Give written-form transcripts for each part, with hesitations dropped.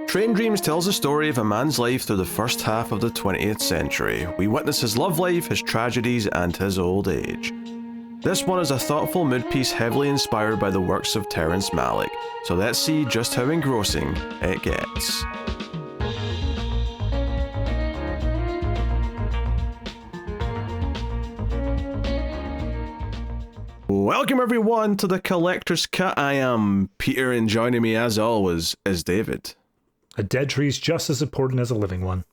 Train Dreams tells the story of a man's life through the first half of the 20th century. We witness his love life, his tragedies, and his old age. This one is a thoughtful mid-piece heavily inspired by the works of Terrence Malick, so let's see just how engrossing it gets. Welcome everyone to the Collector's Cut. I am Peter, and joining me as always is David. A dead tree is just as important as a living one.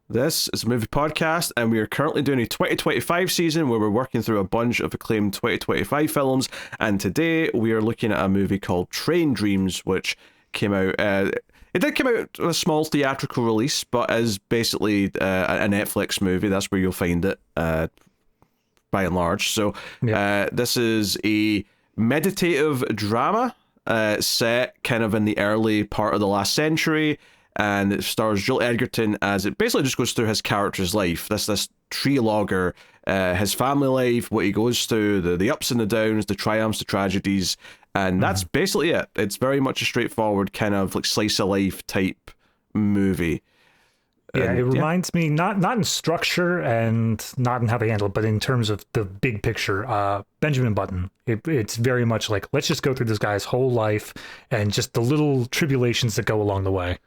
This is a movie podcast, and we are currently doing a 2025 season where we're working through a bunch of acclaimed 2025 films, and today we are looking at a movie called Train Dreams, which came out, it did come out with a small theatrical release, but is basically a Netflix movie. That's where you'll find it, by and large. So this is a meditative drama set kind of in the early part of the last century, and it stars Joel Edgerton as it basically just goes through his character's life. This tree logger, his family life, what he goes through, the ups and the downs, the triumphs, the tragedies, and that's basically it. It's very much a straightforward kind of like slice of life type movie. Yeah, it reminds me, not in structure and not in how they handle it, but in terms of the big picture, Benjamin Button. It's very much like, let's just go through this guy's whole life and just the little tribulations that go along the way.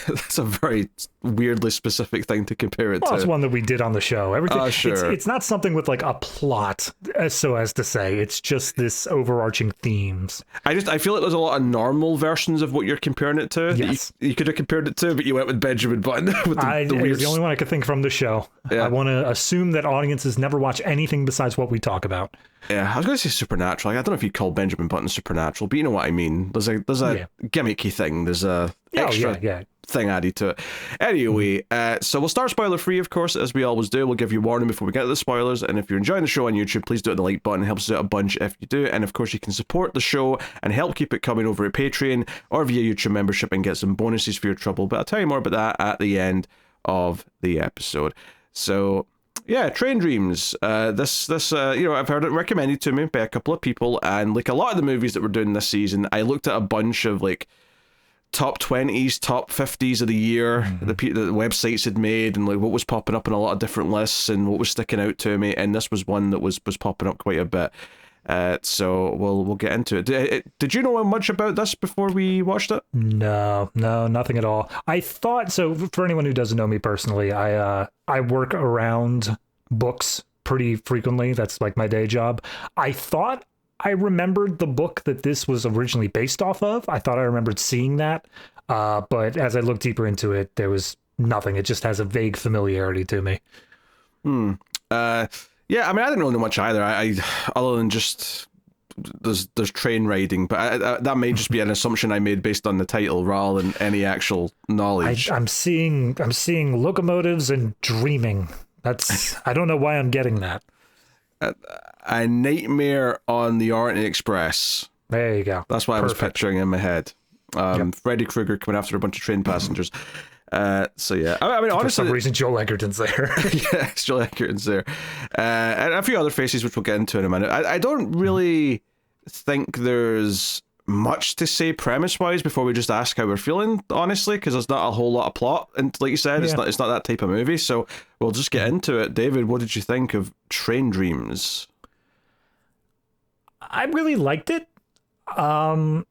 That's a very weirdly specific thing to compare it to. It's one that we did on the show. Everything. Sure. It's not something with like a plot, so as to say. It's just this overarching themes. I feel like there's a lot of normal versions of what you're comparing it to. Yes. You could have compared it to, but you went with Benjamin Button. With the weird... It's the only one I could think from the show. Yeah. I want to assume that audiences never watch anything besides what we talk about. Yeah, I was going to say Supernatural. I don't know if you'd call Benjamin Button Supernatural, but you know what I mean. There's a gimmicky thing. There's a extra thing added to it. Anyway, so we'll start spoiler free, of course, as we always do. We'll give you a warning before we get to the spoilers, and if you're enjoying the show on YouTube, please do hit the like button. It helps us out a bunch if you do, and of course you can support the show and help keep it coming over at Patreon or via YouTube membership and get some bonuses for your trouble, but I'll tell you more about that at the end of the episode. So yeah, Train Dreams. This I've heard it recommended to me by a couple of people, and like a lot of the movies that we're doing this season, I looked at a bunch of like top 20s, top 50s of the year the websites had made, and like what was popping up in a lot of different lists and what was sticking out to me, and this was one that was popping up quite a bit. So we'll get into it. Did you know much about this before we watched it? No, nothing at all. I thought so. For anyone who doesn't know me personally, I work around books pretty frequently. That's like my day job. I thought I remembered the book that this was originally based off of. I thought I remembered seeing that, but as I looked deeper into it, there was nothing. It just has a vague familiarity to me. Yeah, I mean, I didn't really know much either. I other than just there's train riding, but that may just be an assumption I made based on the title rather than any actual knowledge. I'm seeing locomotives and dreaming. I don't know why I'm getting that. A Nightmare on the Orient Express. There you go. That's what I was picturing in my head. Freddy Krueger coming after a bunch of train passengers. So yeah, I mean, honestly, for some reason Joel Edgerton's there. Yeah, Joel Edgerton's there, and a few other faces which we'll get into in a minute. I don't really think there's much to say premise-wise before we just ask how we're feeling, honestly, because there's not a whole lot of plot, and like you said, it's not that type of movie. So we'll just get into it. David, what did you think of Train Dreams? I really liked it.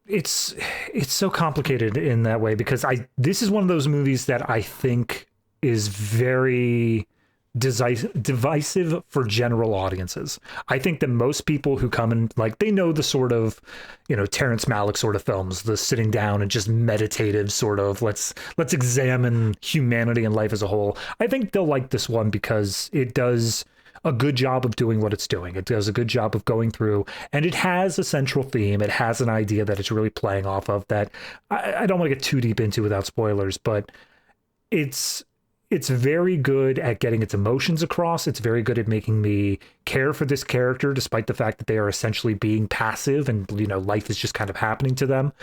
It's so complicated in that way because this is one of those movies that I think is very divisive for general audiences. I think that most people who come and like, they know the sort of, Terrence Malick sort of films, the sitting down and just meditative sort of, let's examine humanity and life as a whole. I think they'll like this one because it does a good job of doing what it's doing. It does a good job of going through, and it has a central theme. It has an idea that it's really playing off of that I don't want to get too deep into without spoilers, but it's it's very good at getting its emotions across. It's very good at making me care for this character, despite the fact that they are essentially being passive and, you know, life is just kind of happening to them.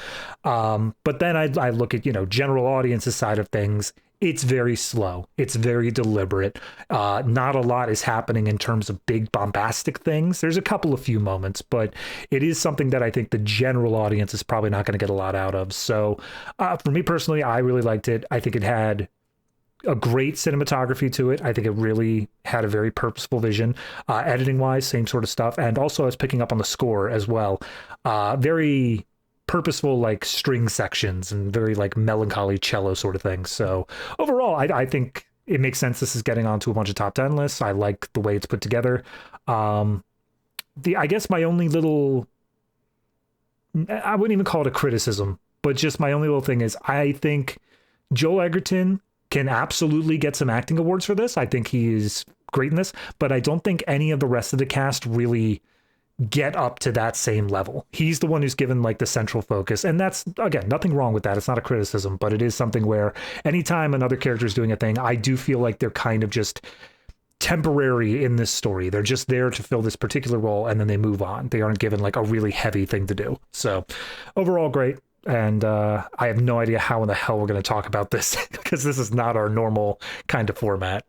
But then I look at, you know, general audience's side of things. It's very slow. It's very deliberate. Not a lot is happening in terms of big bombastic things. There's a couple of few moments, but it is something that I think the general audience is probably not going to get a lot out of. So for me personally, I really liked it. I think it had a great cinematography to it. I think it really had a very purposeful vision. Editing wise, same sort of stuff. And also I was picking up on the score as well. Very purposeful, like string sections and very like melancholy cello sort of thing. So overall, I think it makes sense. This is getting onto a bunch of top 10 lists. I like the way it's put together. I guess my only little, I wouldn't even call it a criticism, but just my only little thing is I think Joel Edgerton can absolutely get some acting awards for this. I think he is great in this, but I don't think any of the rest of the cast really get up to that same level. He's the one who's given like the central focus. And that's, again, nothing wrong with that. It's not a criticism, but it is something where anytime another character is doing a thing, I do feel like they're kind of just temporary in this story. They're just there to fill this particular role and then they move on. They aren't given like a really heavy thing to do. So overall, great. And I have no idea how in the hell we're going to talk about this because this is not our normal kind of format.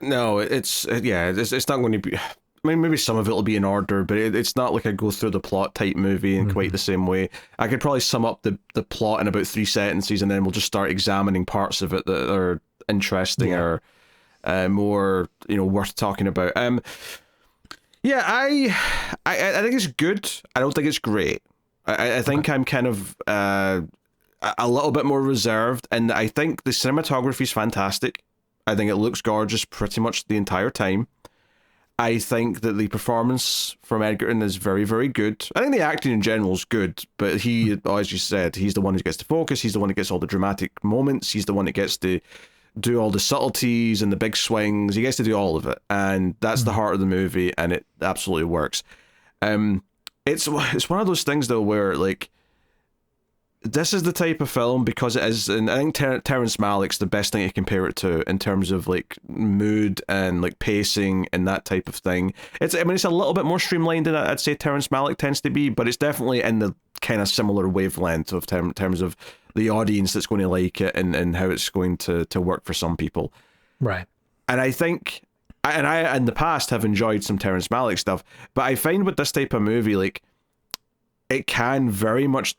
No, it's not going to be. I mean, maybe some of it will be in order, but it's not like a go through the plot type movie in quite the same way. I could probably sum up the plot in about 3 sentences, and then we'll just start examining parts of it that are interesting or more, you know, worth talking about. I think it's good. I don't think it's great. I think I'm kind of a little bit more reserved, and I think the cinematography is fantastic. I think it looks gorgeous pretty much the entire time. I think that the performance from Edgerton is very, very good. I think the acting in general is good, but he, as you said, he's the one who gets to focus. He's the one who gets all the dramatic moments. He's the one that gets to do all the subtleties and the big swings. He gets to do all of it, and that's the heart of the movie, and it absolutely works. It's one of those things though where like this is the type of film because it is, and I think Terrence Malick's the best thing to compare it to in terms of like mood and like pacing and that type of thing. It's a little bit more streamlined than I'd say Terrence Malick tends to be, but it's definitely in the kind of similar wavelength of terms of the audience that's going to like it and how it's going to work for some people. Right. And I think, and I in the past have enjoyed some Terrence Malick stuff, but I find with this type of movie, like it can very much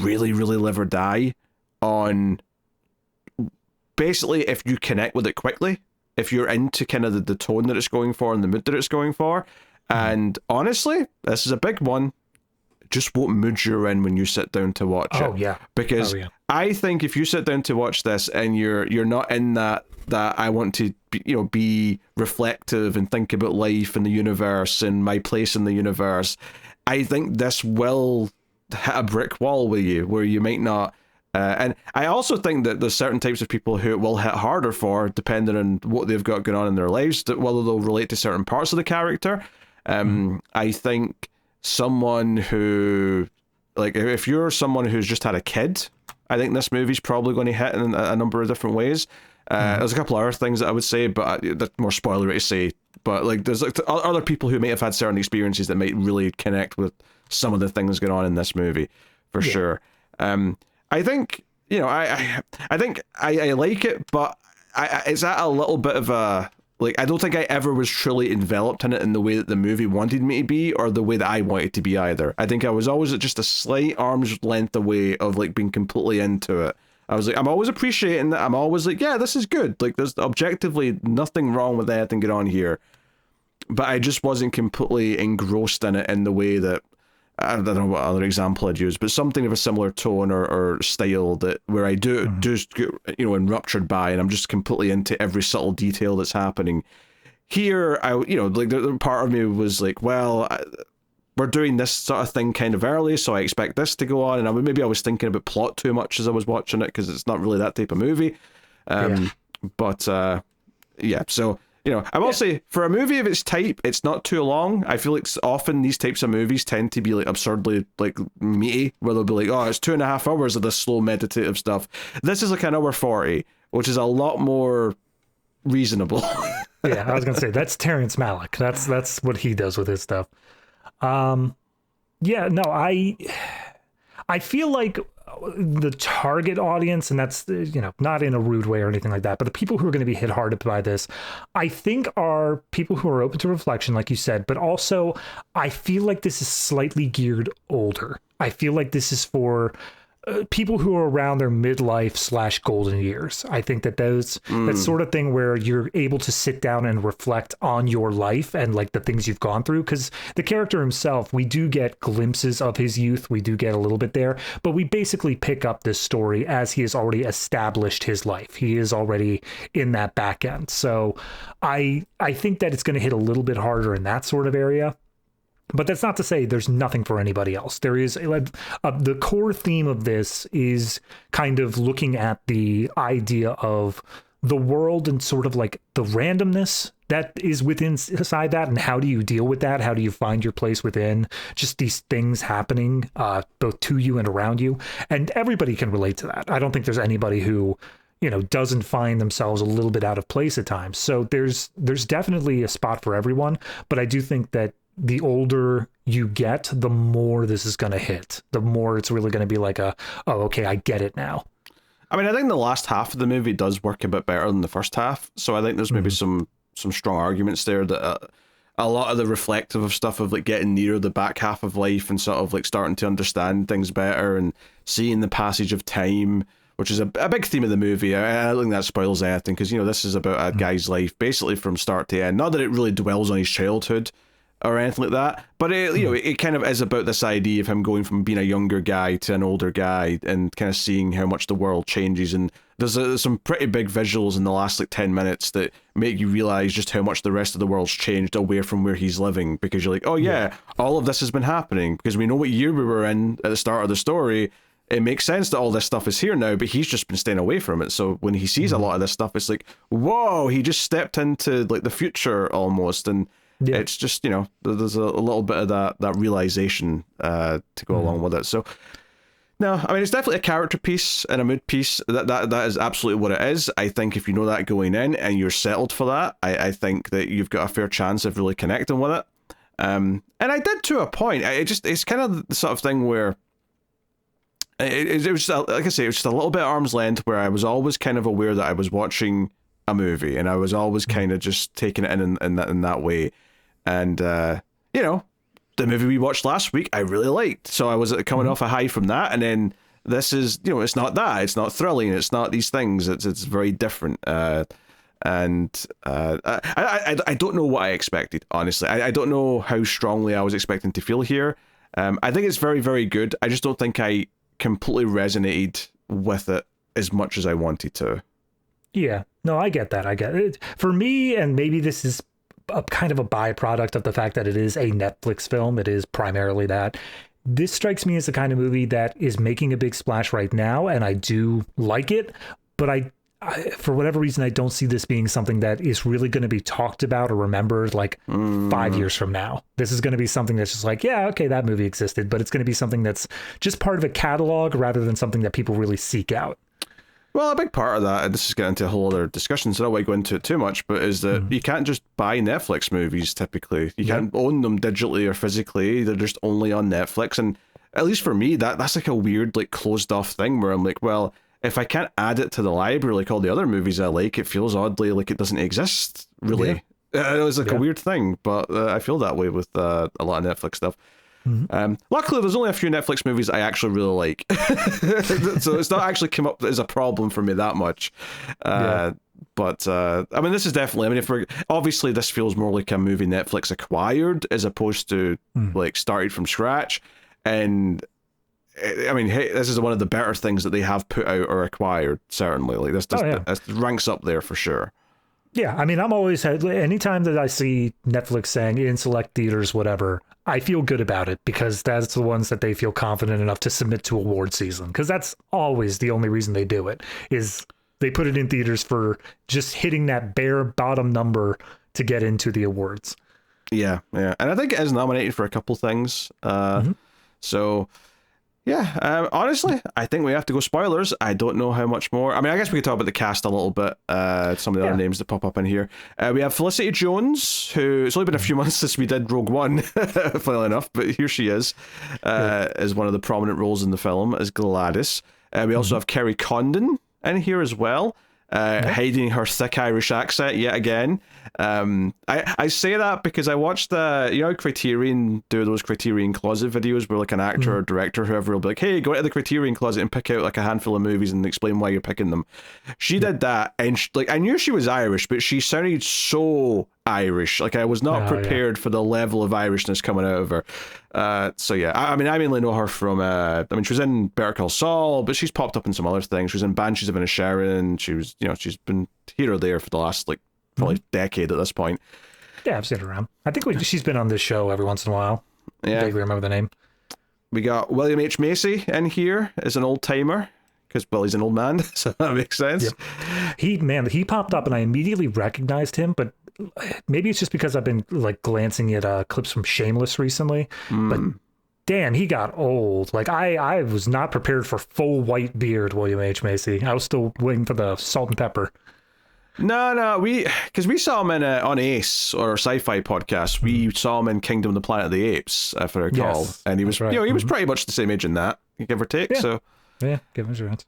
really, really live or die on basically if you connect with it quickly, if you're into kind of the tone that it's going for and the mood that it's going for. And honestly, this is a big one. Just what mood you're in when you sit down to watch it. Oh yeah. Because I think if you sit down to watch this and you're not in that I want to be reflective and think about life and the universe and my place in the universe, I think this will hit a brick wall with you where you might not. And I also think that there's certain types of people who it will hit harder for, depending on what they've got going on in their lives, whether they'll relate to certain parts of the character. I think someone who, like, if you're someone who's just had a kid, I think this movie's probably going to hit in a number of different ways. There's a couple of other things that I would say, but that's more spoilery to say. But like, there's like other people who may have had certain experiences that might really connect with some of the things going on in this movie, for sure. I think, I think I like it, but it's at a little bit of a, like, I don't think I ever was truly enveloped in it in the way that the movie wanted me to be, or the way that I wanted to be either. I think I was always at just a slight arm's length away of like being completely into it. I was like, I'm always appreciating that. I'm always like, yeah, this is good. Like, there's objectively nothing wrong with anything going on here. But I just wasn't completely engrossed in it in the way that, I don't know what other example I'd use, but something of a similar tone or style that where I do get, enraptured by, and I'm just completely into every subtle detail that's happening. Here, the part of me was like, well, we're doing this sort of thing kind of early, so I expect this to go on, and maybe I was thinking about plot too much as I was watching it, because it's not really that type of movie. So, I will say, for a movie of its type, it's not too long. I feel like often these types of movies tend to be like absurdly like meaty, where they'll be like, oh, it's 2.5 hours of this slow meditative stuff. This is like an hour 40, which is a lot more reasonable. Yeah, I was gonna say that's Terrence Malick. That's what he does with his stuff. Yeah, no, I feel like the target audience, and that's, not in a rude way or anything like that, but the people who are going to be hit hard by this, I think, are people who are open to reflection, like you said, but also I feel like this is slightly geared older. I feel like this is for people who are around their midlife / golden years. I think that that sort of thing where you're able to sit down and reflect on your life and like the things you've gone through. Because the character himself, we do get glimpses of his youth. We do get a little bit there, but we basically pick up this story as he has already established his life. He is already in that back end. So I think that it's going to hit a little bit harder in that sort of area. But that's not to say there's nothing for anybody else. There is the core theme of this is kind of looking at the idea of the world and sort of like the randomness that is inside that, and how do you deal with that? How do you find your place within just these things happening both to you and around you? And everybody can relate to that. I don't think there's anybody who doesn't find themselves a little bit out of place at times. So there's definitely a spot for everyone. But I do think that the older you get, the more this is going to hit, the more it's really going to be like okay, I get it now. I mean, I think the last half of the movie does work a bit better than the first half. So I think there's maybe some strong arguments there that a lot of the reflective of stuff of like getting near the back half of life and sort of like starting to understand things better and seeing the passage of time, which is a big theme of the movie. I don't think that spoils anything, because, this is about a guy's life basically from start to end. Not that it really dwells on his childhood or anything like that, but it kind of is about this idea of him going from being a younger guy to an older guy and kind of seeing how much the world changes. And there's some pretty big visuals in the last 10 minutes that make you realize just how much the rest of the world's changed away from where he's living, because you're like, oh yeah, all of this has been happening because we know what year we were in at the start of the story. It makes sense that all this stuff is here now, but he's just been staying away from it. So when he sees a lot of this stuff, it's like, whoa, he just stepped into the future almost. And it's just, there's a little bit of that realization to go along with it. So, no, I mean, it's definitely a character piece and a mood piece. That is absolutely what it is. I think if you know that going in and you're settled for that, I think that you've got a fair chance of really connecting with it. And I did to a point. It's kind of the sort of thing where it was just, like I say, it was just a little bit arm's length, where I was always kind of aware that I was watching a movie, and I was always kind of just taking it in that way. And, the movie we watched last week, I really liked. So I was coming off a high from that. And then this is, it's not that. It's not thrilling. It's not these things. It's very different. I don't know what I expected, honestly. I don't know how strongly I was expecting to feel here. I think it's very, very good. I just don't think I completely resonated with it as much as I wanted to. Yeah. No, I get that. I get it. For me, and maybe this is a kind of a byproduct of the fact that it is a Netflix film. It is primarily that. This strikes me as the kind of movie that is making a big splash right now, and I do like it, but I for whatever reason, I don't see this being something that is really going to be talked about or remembered 5 years from now. This is going to be something that's just like, yeah, okay, that movie existed, but it's going to be something that's just part of a catalog rather than something that people really seek out. Well, a big part of that, and this is getting into a whole other discussion, so I don't want to go into it too much, but is that you can't just buy Netflix movies, typically. You can't own them digitally or physically. They're just only on Netflix. And at least for me, that's like a weird, closed off thing where I'm like, well, if I can't add it to the library like all the other movies I like, it feels oddly like it doesn't exist, really. Yeah. It was a weird thing, but I feel that way with a lot of Netflix stuff. Luckily, there's only a few Netflix movies I actually really like, so it's not actually come up as a problem for me that much. But I mean, this is definitely. I mean, if we're obviously this feels more like a movie Netflix acquired as opposed to started from scratch, and I mean, hey, this is one of the better things that they have put out or acquired. Certainly, this ranks up there for sure. Yeah, I mean, I'm always, anytime that I see Netflix saying in select theaters, whatever, I feel good about it because that's the ones that they feel confident enough to submit to award season. Because that's always the only reason they do it, is they put it in theaters for just hitting that bare bottom number to get into the awards. Yeah. And I think it is nominated for a couple things. So, Honestly, I think we have to go spoilers. I don't know how much more. I mean, I guess we could talk about the cast a little bit, some of the other names that pop up in here. We have Felicity Jones, who, it's only been a few months since we did Rogue One, funnily enough, but here she is, as one of the prominent roles in the film, as Gladys. We also have Kerry Condon in here as well. Hiding her thick Irish accent yet again. I say that because I watched Criterion do those Criterion Closet videos where like an actor or director, whoever, will be like, hey, go into the Criterion Closet and pick out like a handful of movies and explain why you're picking them. She did that, and I knew she was Irish, but she sounded so Irish. Like, I was not prepared for the level of Irishness coming out of her. I mainly know her from she was in Better Call Saul, but she's popped up in some other things. She was in Banshees of Inisherin. She's been here or there for the last like probably decade at this point. Yeah, I've seen her around. I think she's been on this show every once in a while. Yeah, I vaguely remember the name. We got William H. Macy in here as an old timer, because he's an old man, so that makes sense. Yep. He popped up and I immediately recognized him, but maybe it's just because I've been like glancing at clips from Shameless recently. But damn, he got old. Like I was not prepared for full white beard William H. Macy. I was still waiting for the salt and pepper. No, because we saw him in on Ace or Sci-Fi podcast. We saw him in Kingdom of the Planet of the Apes, if I recall, and he was, right. He was pretty much the same age in that, give or take. Yeah. So yeah, give him a chance.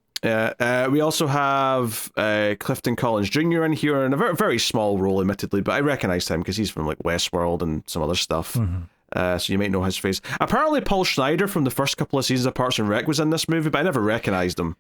We also have Clifton Collins Jr. in here in a very, very small role, admittedly, but I recognized him because he's from like Westworld and some other stuff. So you might know his face. Apparently, Paul Schneider from the first couple of seasons of Parks and Rec was in this movie, but I never recognized him.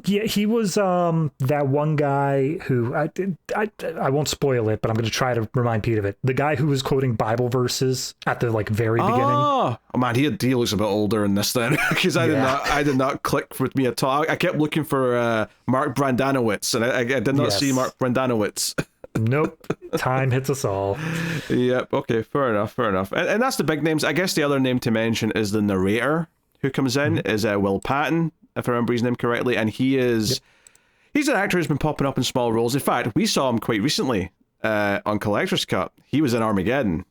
Yeah, he was that one guy who I won't spoil it, but I'm going to try to remind Pete of it. The guy who was quoting Bible verses at the like very beginning. Oh man, he looks a bit older in this then, because I did not click with me at all. I kept looking for Mark Brandanowitz, and I did not see Mark Brandanowitz. Nope. Time hits us all. Yep. Okay. Fair enough. And that's the big names. I guess the other name to mention is the narrator who comes in is Will Patton, if I remember his name correctly, and he's an actor who's been popping up in small roles. In fact, we saw him quite recently on Collector's Cut. He was in Armageddon.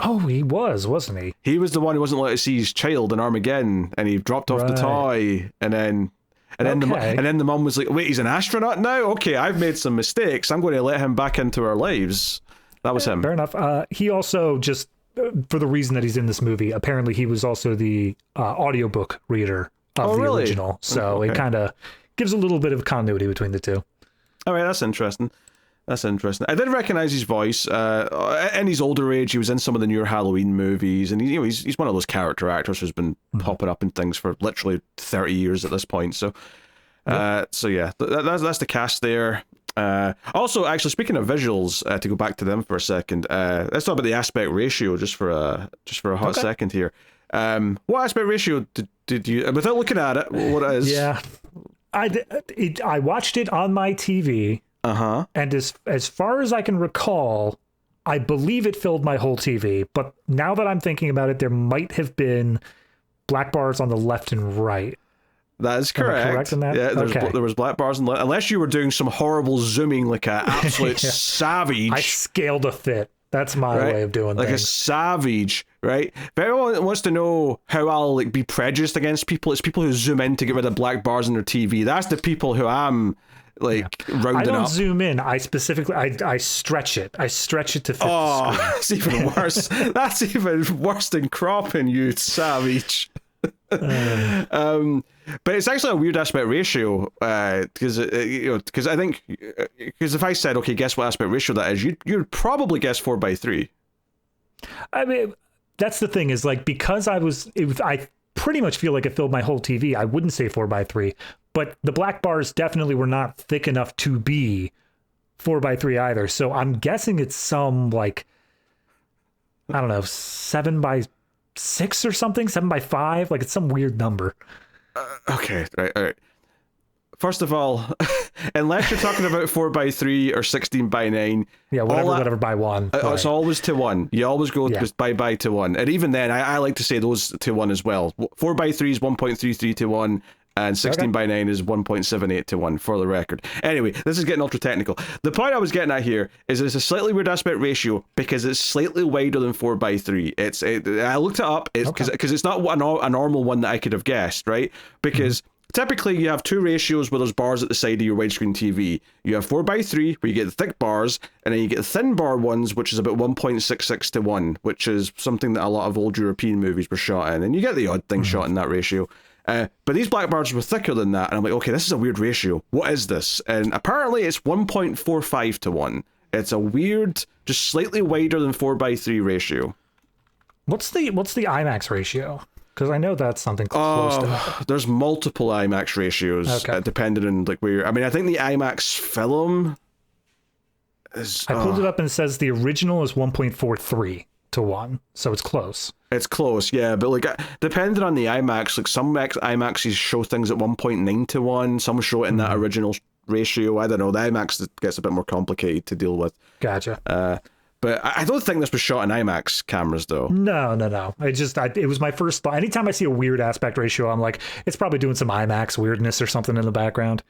Oh, he wasn't he? He was the one who wasn't allowed to see his child in Armageddon, and he dropped off the toy, and then the mum was like, "Wait, he's an astronaut now? Okay, I've made some mistakes. I'm going to let him back into our lives." That was him. Fair enough. He also just, for the reason that he's in this movie, apparently he was also the audiobook reader of the original, so it kind of gives a little bit of continuity between the two. All right, that's interesting. I did recognize his voice. In his older age, he was in some of the newer Halloween movies, and he's one of those character actors who's been popping up in things for literally 30 years at this point. So, that's the cast there. Also, actually, speaking of visuals, to go back to them for a second, let's talk about the aspect ratio just for a hot second here. What aspect ratio did you, without looking at it, what it is? Yeah, I watched it on my TV. And as far as I can recall, I believe it filled my whole TV. But now that I'm thinking about it, there might have been black bars on the left and right. That is correct. Am I correct in that? Yeah, there was black bars on the left, unless you were doing some horrible zooming like an absolute savage. I scaled a fit. That's my way of doing like things. A savage, right? If anyone wants to know how I'll be prejudiced against people, it's people who zoom in to get rid of black bars on their TV. That's the people who I'm rounding up. I don't zoom in. I specifically I stretch it. I stretch it to fit the screen. That's even worse. That's even worse than cropping, you savage. But it's actually a weird aspect ratio, because I think if I said, okay, guess what aspect ratio that is, you'd probably guess 4:3. I mean, that's the thing, is like, because I pretty much feel like it filled my whole TV. I wouldn't say 4:3, but the black bars definitely were not thick enough to be 4:3 either. So I'm guessing it's some like, I don't know, 7:6 or something, 7:5. Like, it's some weird number. Okay, all right. First of all, unless you're talking about 4:3 or 16:9, whatever by one. It's always to one. You always go by to one, and even then, I like to say those to one as well. 4:3 is 1.33 to 1. and 16 by 9 is 1.78 to 1, for the record. Anyway, this is getting ultra technical. The point I was getting at here is it's a slightly weird aspect ratio because it's slightly wider than 4 by 3. I looked it up because it's not a normal one that I could have guessed, right? Because typically you have two ratios where there's bars at the side of your widescreen TV. You have 4 by 3 where you get the thick bars, and then you get the thin bar ones, which is about 1.66 to 1, which is something that a lot of old European movies were shot in, and you get the odd thing shot in that ratio. But these black bars were thicker than that, and I'm like, okay, this is a weird ratio. What is this? And apparently it's 1.45 to 1. It's a weird, just slightly wider than 4 by 3 ratio. What's the IMAX ratio? Because I know that's something close to that. There's multiple IMAX ratios, depending on like where you're... I mean, I think the IMAX film is... I pulled it up and it says the original is 1.43 to 1, so it's close. It's close, yeah, but like depending on the IMAX, like some IMAXs show things at 1.9 to 1, some show it in that original ratio. I don't know, the IMAX gets a bit more complicated to deal with. Gotcha. But I don't think this was shot in IMAX cameras, though. No. It was my first thought. Anytime I see a weird aspect ratio, I'm like, it's probably doing some IMAX weirdness or something in the background.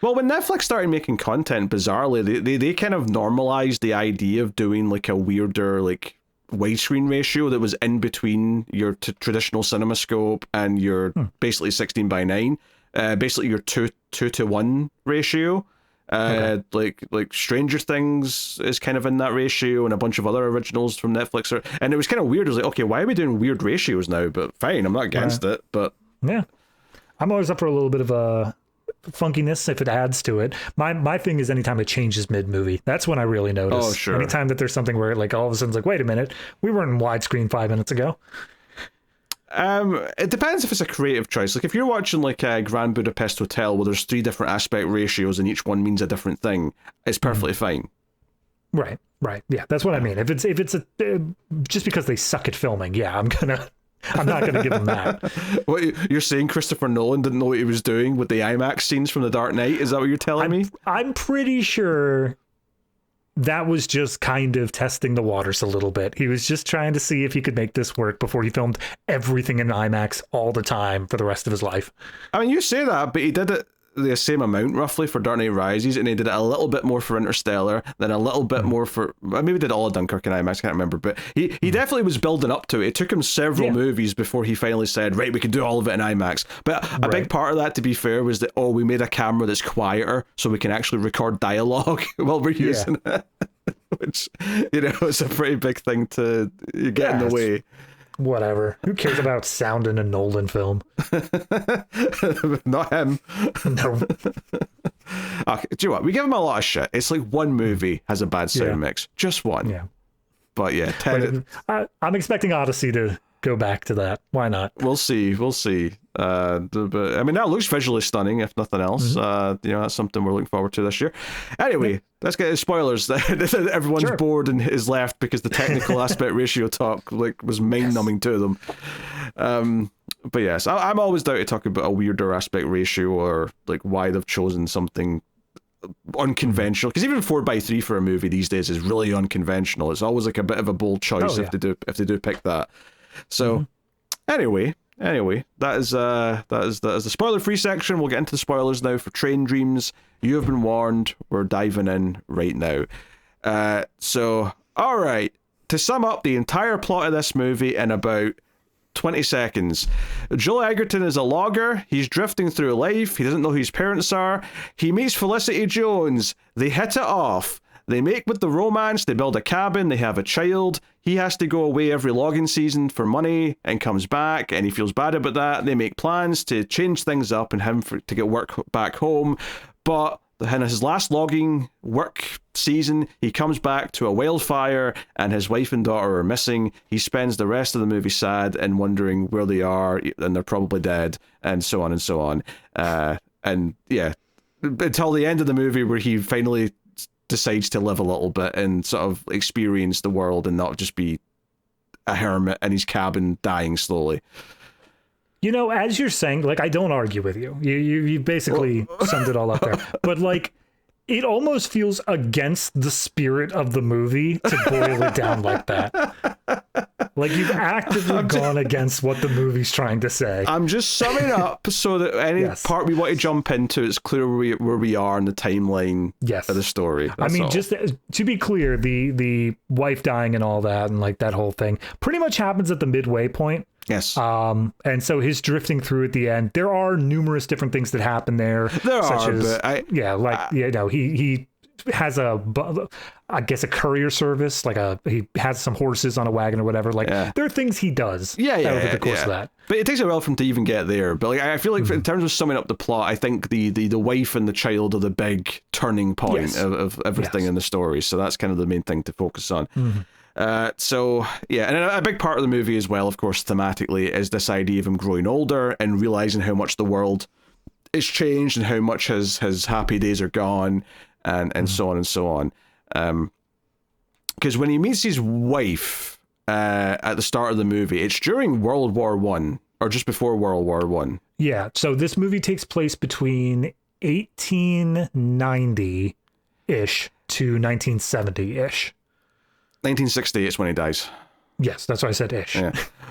Well, when Netflix started making content, bizarrely, they kind of normalized the idea of doing like a weirder, like, widescreen ratio that was in between your traditional CinemaScope and your basically 16 by 9. Basically your 2 to 1 ratio. Like Stranger Things is kind of in that ratio, and a bunch of other originals from Netflix and it was kind of weird. It was like, okay, why are we doing weird ratios now? But fine, I'm not against it. But yeah, I'm always up for a little bit of a funkiness if it adds to it. My thing is anytime it changes mid movie, that's when I really notice. Oh, sure. Anytime that there's something where like all of a sudden it's like, wait a minute, we weren't in widescreen 5 minutes ago. It depends if it's a creative choice. Like if you're watching like a Grand Budapest Hotel where there's 3 different aspect ratios and each one means a different thing, it's perfectly fine. Right. Yeah, that's what I mean. If it's just because they suck at filming, yeah, I'm not gonna give them that. What you're saying? Christopher Nolan didn't know what he was doing with the IMAX scenes from The Dark Knight? Is that what you're telling me? I'm pretty sure that was just kind of testing the waters a little bit. He was just trying to see if he could make this work before he filmed everything in IMAX all the time for the rest of his life. I mean, you say that, but he did it the same amount roughly for Dark Knight Rises, and he did it a little bit more for Interstellar, then a little bit more for maybe did all of Dunkirk in IMAX, I can't remember, but he definitely was building up to it. It took him several movies before he finally said, right, we can do all of it in IMAX. But a big part of that, to be fair, was that we made a camera that's quieter so we can actually record dialogue while we're using it. Which, it's a pretty big thing to get in the way. Whatever. Who cares about sound in a Nolan film? Not him. No. Okay, do you know what? We give him a lot of shit. It's like one movie has a bad sound mix. Just one. Yeah. But yeah, I'm expecting Odyssey to go back to that. Why not? We'll see. But I mean, that looks visually stunning, if nothing else. That's something we're looking forward to this year. Anyway, let's get the spoilers. Everyone's bored and is left because the technical aspect ratio talk was mind-numbing to them. But yes, I'm always down to talk about a weirder aspect ratio or like why they've chosen something unconventional, because even 4 by 3 for a movie these days is really unconventional. It's always like a bit of a bold choice if they do pick that. So anyway, that is the spoiler-free section. We'll get into the spoilers now for Train Dreams. You have been warned. We're diving in right now. So, all right. To sum up the entire plot of this movie in about 20 seconds. Joel Edgerton is a logger. He's drifting through life. He doesn't know who his parents are. He meets Felicity Jones. They hit it off. They make with the romance, they build a cabin, they have a child. He has to go away every logging season for money and comes back, and he feels bad about that. They make plans to change things up and to get work back home. But in his last logging work season, he comes back to a wildfire and his wife and daughter are missing. He spends the rest of the movie sad and wondering where they are, and they're probably dead, and so on and so on. And yeah, until the end of the movie where he finally decides to live a little bit and sort of experience the world and not just be a hermit in his cabin dying slowly. As you're saying, I don't argue with you. You basically summed it all up there. But it almost feels against the spirit of the movie to boil it down like that. Like, you've actively gone against what the movie's trying to say. I'm just summing up so that any part we want to jump into, it's clear where we are in the timeline of the story. That's all. Just to be clear, the wife dying and all that, and like that whole thing pretty much happens at the midway point. Yes. And so his drifting through at the end, there are numerous different things that happen there. He has I guess a courier service, he has some horses on a wagon or whatever. There are things he does over the course of that. But it takes a while for him to even get there. But I feel like in terms of summing up the plot, I think the wife and the child are the big turning point of everything in the story. So that's kind of the main thing to focus on. And a big part of the movie as well, of course, thematically, is this idea of him growing older and realizing how much the world is changed and how much his happy days are gone. And so on and so on. Because when he meets his wife at the start of the movie, it's during World War One or just before World War One. Yeah. So this movie takes place between 1890-ish to 1970-ish. 1960 is when he dies. Yes, that's why I said ish.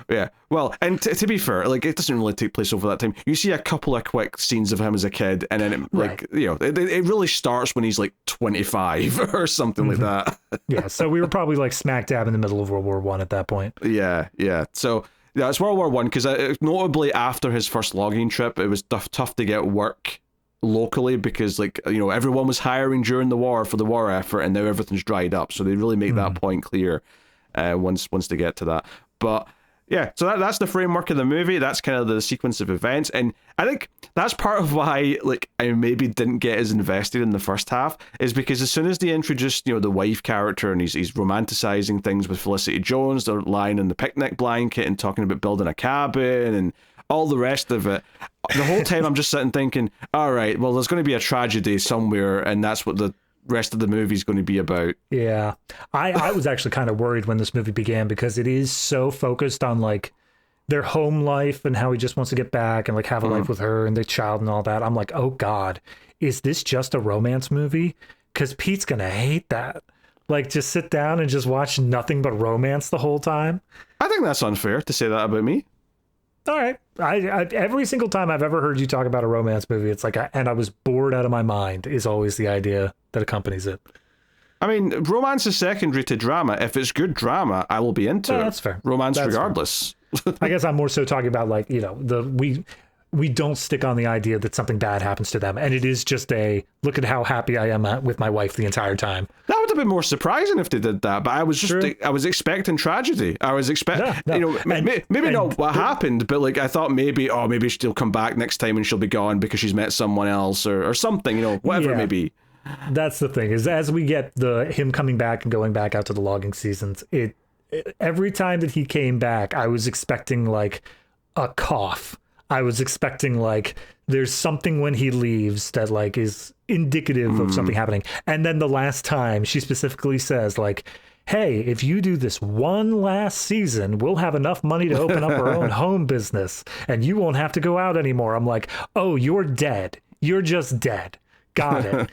Yeah. Well, and to be fair, it doesn't really take place over that time. You see a couple of quick scenes of him as a kid, and then it really starts when he's 25 or something like that. Yeah. So we were probably smack dab in the middle of World War One at that point. Yeah. So it's World War One because notably after his first logging trip, it was tough to get work locally because everyone was hiring during the war for the war effort, and now everything's dried up. So they really make that point clear. Once they get to that. But yeah, so that's the framework of the movie. That's kind of the sequence of events. And I think that's part of why I maybe didn't get as invested in the first half, is because as soon as they introduced, the wife character and he's romanticizing things with Felicity Jones, they're lying in the picnic blanket and talking about building a cabin and all the rest of it. The whole time I'm just sitting thinking, all right, well, there's going to be a tragedy somewhere, and that's what the rest of the movie is going to be about. Yeah. I was actually kind of worried when this movie began because it is so focused on their home life and how he just wants to get back and have a life with her and the child and all that. I'm like, oh God, is this just a romance movie? Because Pete's going to hate that. Just sit down and just watch nothing but romance the whole time. I think that's unfair to say that about me. All right. I every single time I've ever heard you talk about a romance movie, it's and I was bored out of my mind is always the idea that accompanies it. I mean, romance is secondary to drama. If it's good drama, I will be into it. That's fair. Romance regardless. I guess I'm more so talking about we don't stick on the idea that something bad happens to them. And it is just look at how happy I am with my wife the entire time. That would have been more surprising if they did that. But I was expecting tragedy. I was expecting, maybe not what happened, but I thought maybe she'll come back next time and she'll be gone because she's met someone else or something, whatever it may be. That's the thing is as we get him coming back and going back out to the logging seasons, every time that he came back, I was expecting a cough. I was expecting there's something when he leaves that is indicative of something happening. And then the last time she specifically says hey, if you do this one last season, we'll have enough money to open up our own home business and you won't have to go out anymore. I'm like, oh, you're dead. You're just dead. Got it.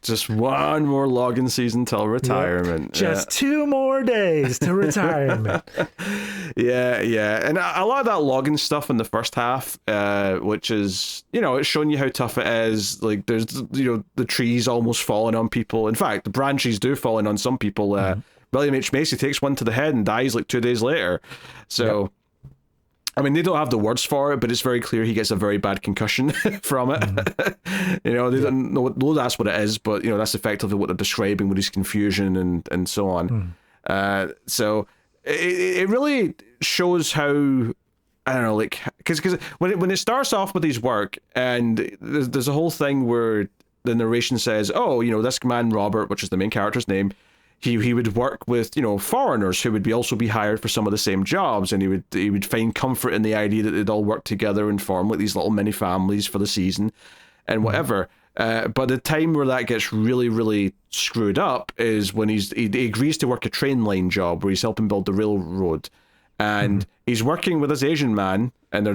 Just one more logging season till retirement. Yep. Just 2 more days to retirement. Yeah. And a lot of that logging stuff in the first half, which is, it's showing you how tough it is. There's, the trees almost falling on people. In fact, the branches do falling on some people. William H. Macy takes one to the head and dies 2 days later. So... Yep. I mean, they don't have the words for it, but it's very clear he gets a very bad concussion from it. They don't know that's what it is, but that's effectively what they're describing with his confusion and so on. So it really shows how, I don't know, because when it starts off with his work, and there's a whole thing where the narration says, oh, this man Robert, which is the main character's name, he would work with foreigners who would also be hired for some of the same jobs, and he would find comfort in the idea that they'd all work together and form these little mini families for the season and whatever. But the time where that gets really, really screwed up is when he agrees to work a train line job where he's helping build the railroad, and he's working with this Asian man, and they're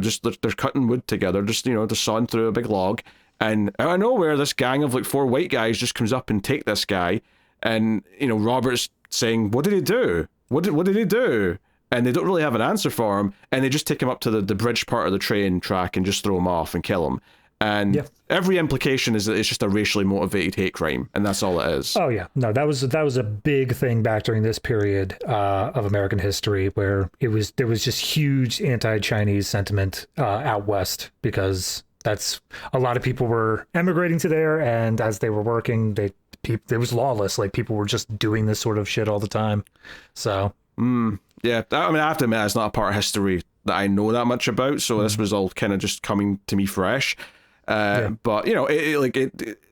cutting wood together, just they're sawing through a big log, and out of nowhere this gang of 4 white guys just comes up and take this guy. And Robert's saying, "What did he do? What did he do?" and they don't really have an answer for him, and they just take him up to the bridge part of the train track and just throw him off and kill him. And every implication is that it's just a racially motivated hate crime, and that's all it is. Oh yeah, no, that was a big thing back during this period of American history, where there was just huge anti-Chinese sentiment out west, because that's a lot of people were emigrating to there, and as they were working, it was lawless. Like, people were just doing this sort of shit all the time. So yeah, I mean, I have to admit, it's not a part of history that I know that much about, so this was all kind of just coming to me fresh. But you know,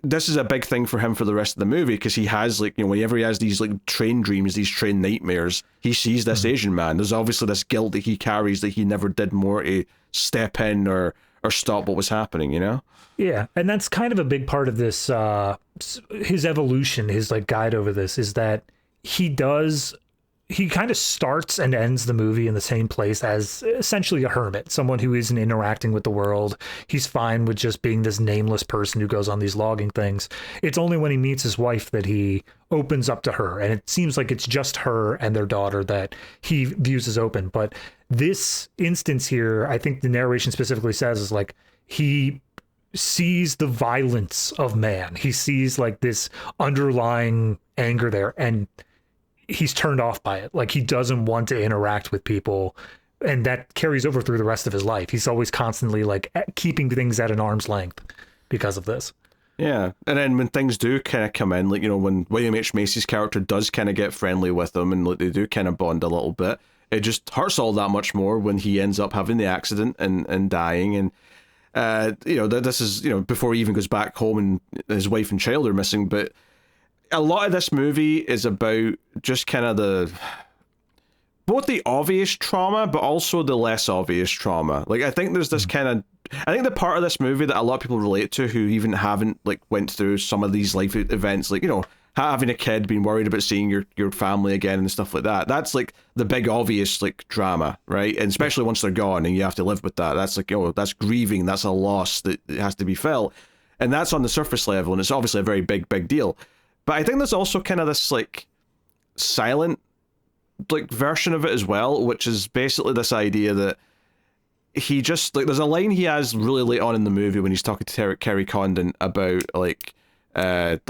this is a big thing for him for the rest of the movie, because he has, like, you know, whenever he has these like train dreams, these train nightmares, he sees this Asian man. There's obviously this guilt that he carries, that he never did more to step in or stop what was happening, you know? Yeah, and that's kind of a big part of this, his evolution, his like guide over this, is that he kind of starts and ends the movie in the same place as essentially a hermit, someone who isn't interacting with the world. He's fine with just being this nameless person who goes on these logging things. It's only when he meets his wife that he opens up to her, and it seems like it's just her and their daughter that he views as open. But this instance here, I think the narration specifically says, is like, he sees the violence of man. He sees like this underlying anger there, and he's turned off by it. Like, he doesn't want to interact with people, and that carries over through the rest of his life. He's always constantly like keeping things at an arm's length because of this. Yeah, and then when things do kind of come in, like, you know, when William H. Macy's character does kind of get friendly with them, and like, they do kind of bond a little bit, it just hurts all that much more when he ends up having the accident and dying. And you know, this is, you know, before he even goes back home and his wife and child are missing. But a lot of this movie is about just kind of both the obvious trauma, but also the less obvious trauma. Like, I think there's this I think the part of this movie that a lot of people relate to, who even haven't like went through some of these life events, like, you know, having a kid, being worried about seeing your family again and stuff like that. That's like the big obvious like drama, right? And especially once they're gone and you have to live with that. That's like, you know, that's grieving. That's a loss that has to be felt. And that's on the surface level, and it's obviously a very big deal. But I think there's also kind of this like silent like version of it as well, which is basically this idea that he just, like, there's a line he has really late on in the movie when he's talking to Kerry Condon about like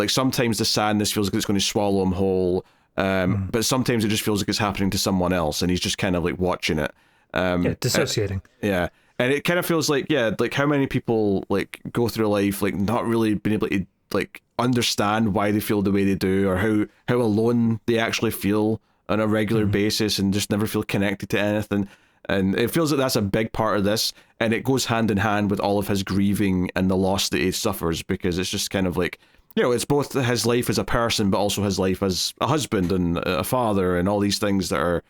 sometimes the sadness feels like it's going to swallow him whole, but sometimes it just feels like it's happening to someone else, and he's just kind of like watching it, dissociating. And it kind of feels like, like how many people like go through life like not really being able to like understand why they feel the way they do, or how alone they actually feel on a regular basis, and just never feel connected to anything. And it feels like that's a big part of this, and it goes hand in hand with all of his grieving and the loss that he suffers, because it's just kind of like, you know, it's both his life as a person, but also his life as a husband and a father, and all these things that are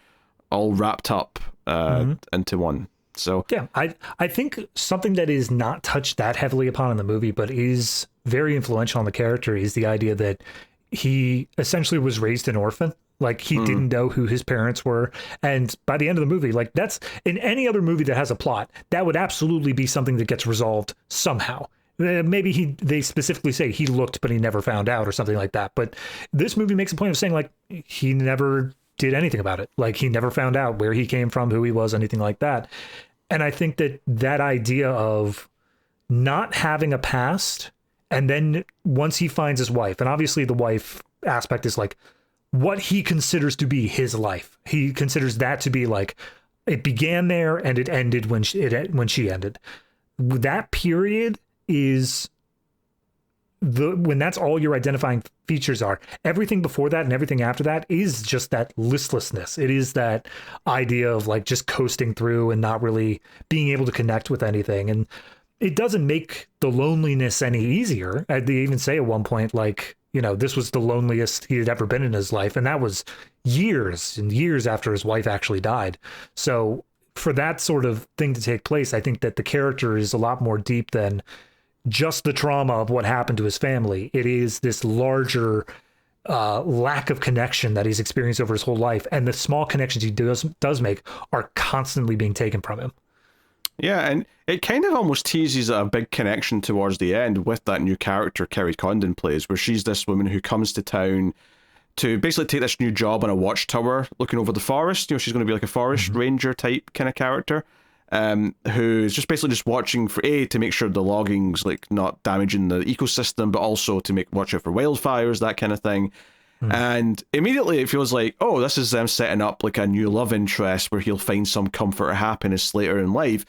all wrapped up into one. So yeah, I think something that is not touched that heavily upon in the movie, but is very influential on the character, is the idea that he essentially was raised an orphan. Like, he didn't know who his parents were. And by the end of the movie, like, that's, in any other movie that has a plot, that would absolutely be something that gets resolved somehow. Maybe they specifically say he looked, but he never found out, or something like that. But this movie makes a point of saying, like, he never did anything about it. Like, he never found out where he came from, who he was, anything like that. And I think that idea of not having a past, and then once he finds his wife, and obviously the wife aspect is like what he considers to be his life. He considers that to be like, it began there and it ended when she ended. That period is when that's all your identifying features are. Everything before that and everything after that is just that listlessness. It is that idea of like just coasting through and not really being able to connect with anything. And it doesn't make the loneliness any easier. They even say at one point, like, you know, this was the loneliest he had ever been in his life. And that was years and years after his wife actually died. So for that sort of thing to take place, I think that the character is a lot more deep than just the trauma of what happened to his family. It is this larger lack of connection that he's experienced over his whole life. And the small connections he does make are constantly being taken from him. Yeah, and it kind of almost teases a big connection towards the end with that new character Kerry Condon plays, where she's this woman who comes to town to basically take this new job on a watchtower looking over the forest. You know, she's going to be like a forest ranger type kind of character, who's just basically just watching for to make sure the logging's like not damaging the ecosystem, but also to watch out for wildfires, that kind of thing. And immediately it feels like, oh, this is them setting up like a new love interest where he'll find some comfort or happiness later in life.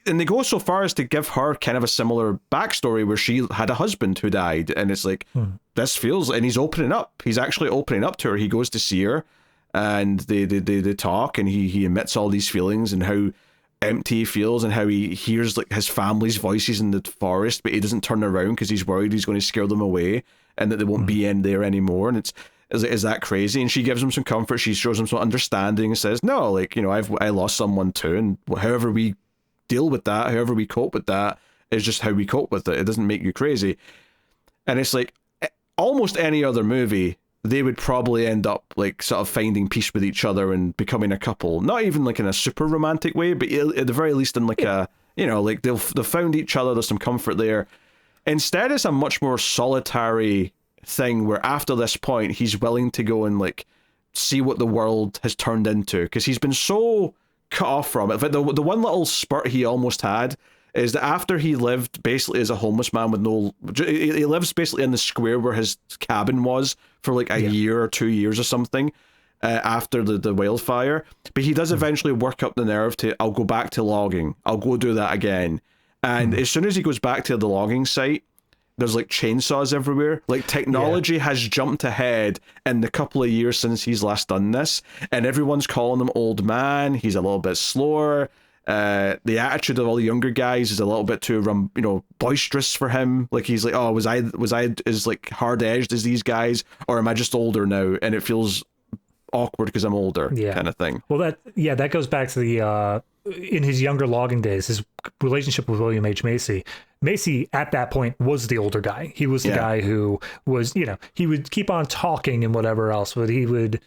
And they go so far as to give her kind of a similar backstory where she had a husband who died. And it's like, this feels, and he's opening up. He's actually opening up to her. He goes to see her and they talk, and he emits all these feelings and how empty he feels and how he hears like his family's voices in the forest, but he doesn't turn around because he's worried he's going to scare them away and that they won't be in there anymore. And is that crazy? And she gives him some comfort. She shows him some understanding and says, no, like, you know, I lost someone too, and however we deal with that, however we cope with that, is just how we cope with it. It doesn't make you crazy. And it's like almost any other movie, they would probably end up like sort of finding peace with each other and becoming a couple. Not even like in a super romantic way, but at the very least in like a, you know, like they've found each other. There's some comfort there. Instead, it's a much more solitary thing where after this point, he's willing to go and like see what the world has turned into, because he's been so cut off from it. But the one little spurt he almost had is that after he lived basically as a homeless man with no, he lives basically in the square where his cabin was for like a year or 2 years or something after the wildfire. But he does eventually work up the nerve to, I'll go back to logging. I'll go do that again. And as soon as he goes back to the logging site, there's like chainsaws everywhere. Like technology has jumped ahead in the couple of years since he's last done this. And everyone's calling him old man. He's a little bit slower. The attitude of all the younger guys is a little bit too, boisterous for him. Like he's like, oh, was I as like hard edged as these guys, or am I just older now? And it feels awkward because I'm older, kind of thing. Well, that goes back to the in his younger logging days, his relationship with William H. Macy. Macy at that point was the older guy. He was the guy who was, he would keep on talking and whatever else, but he would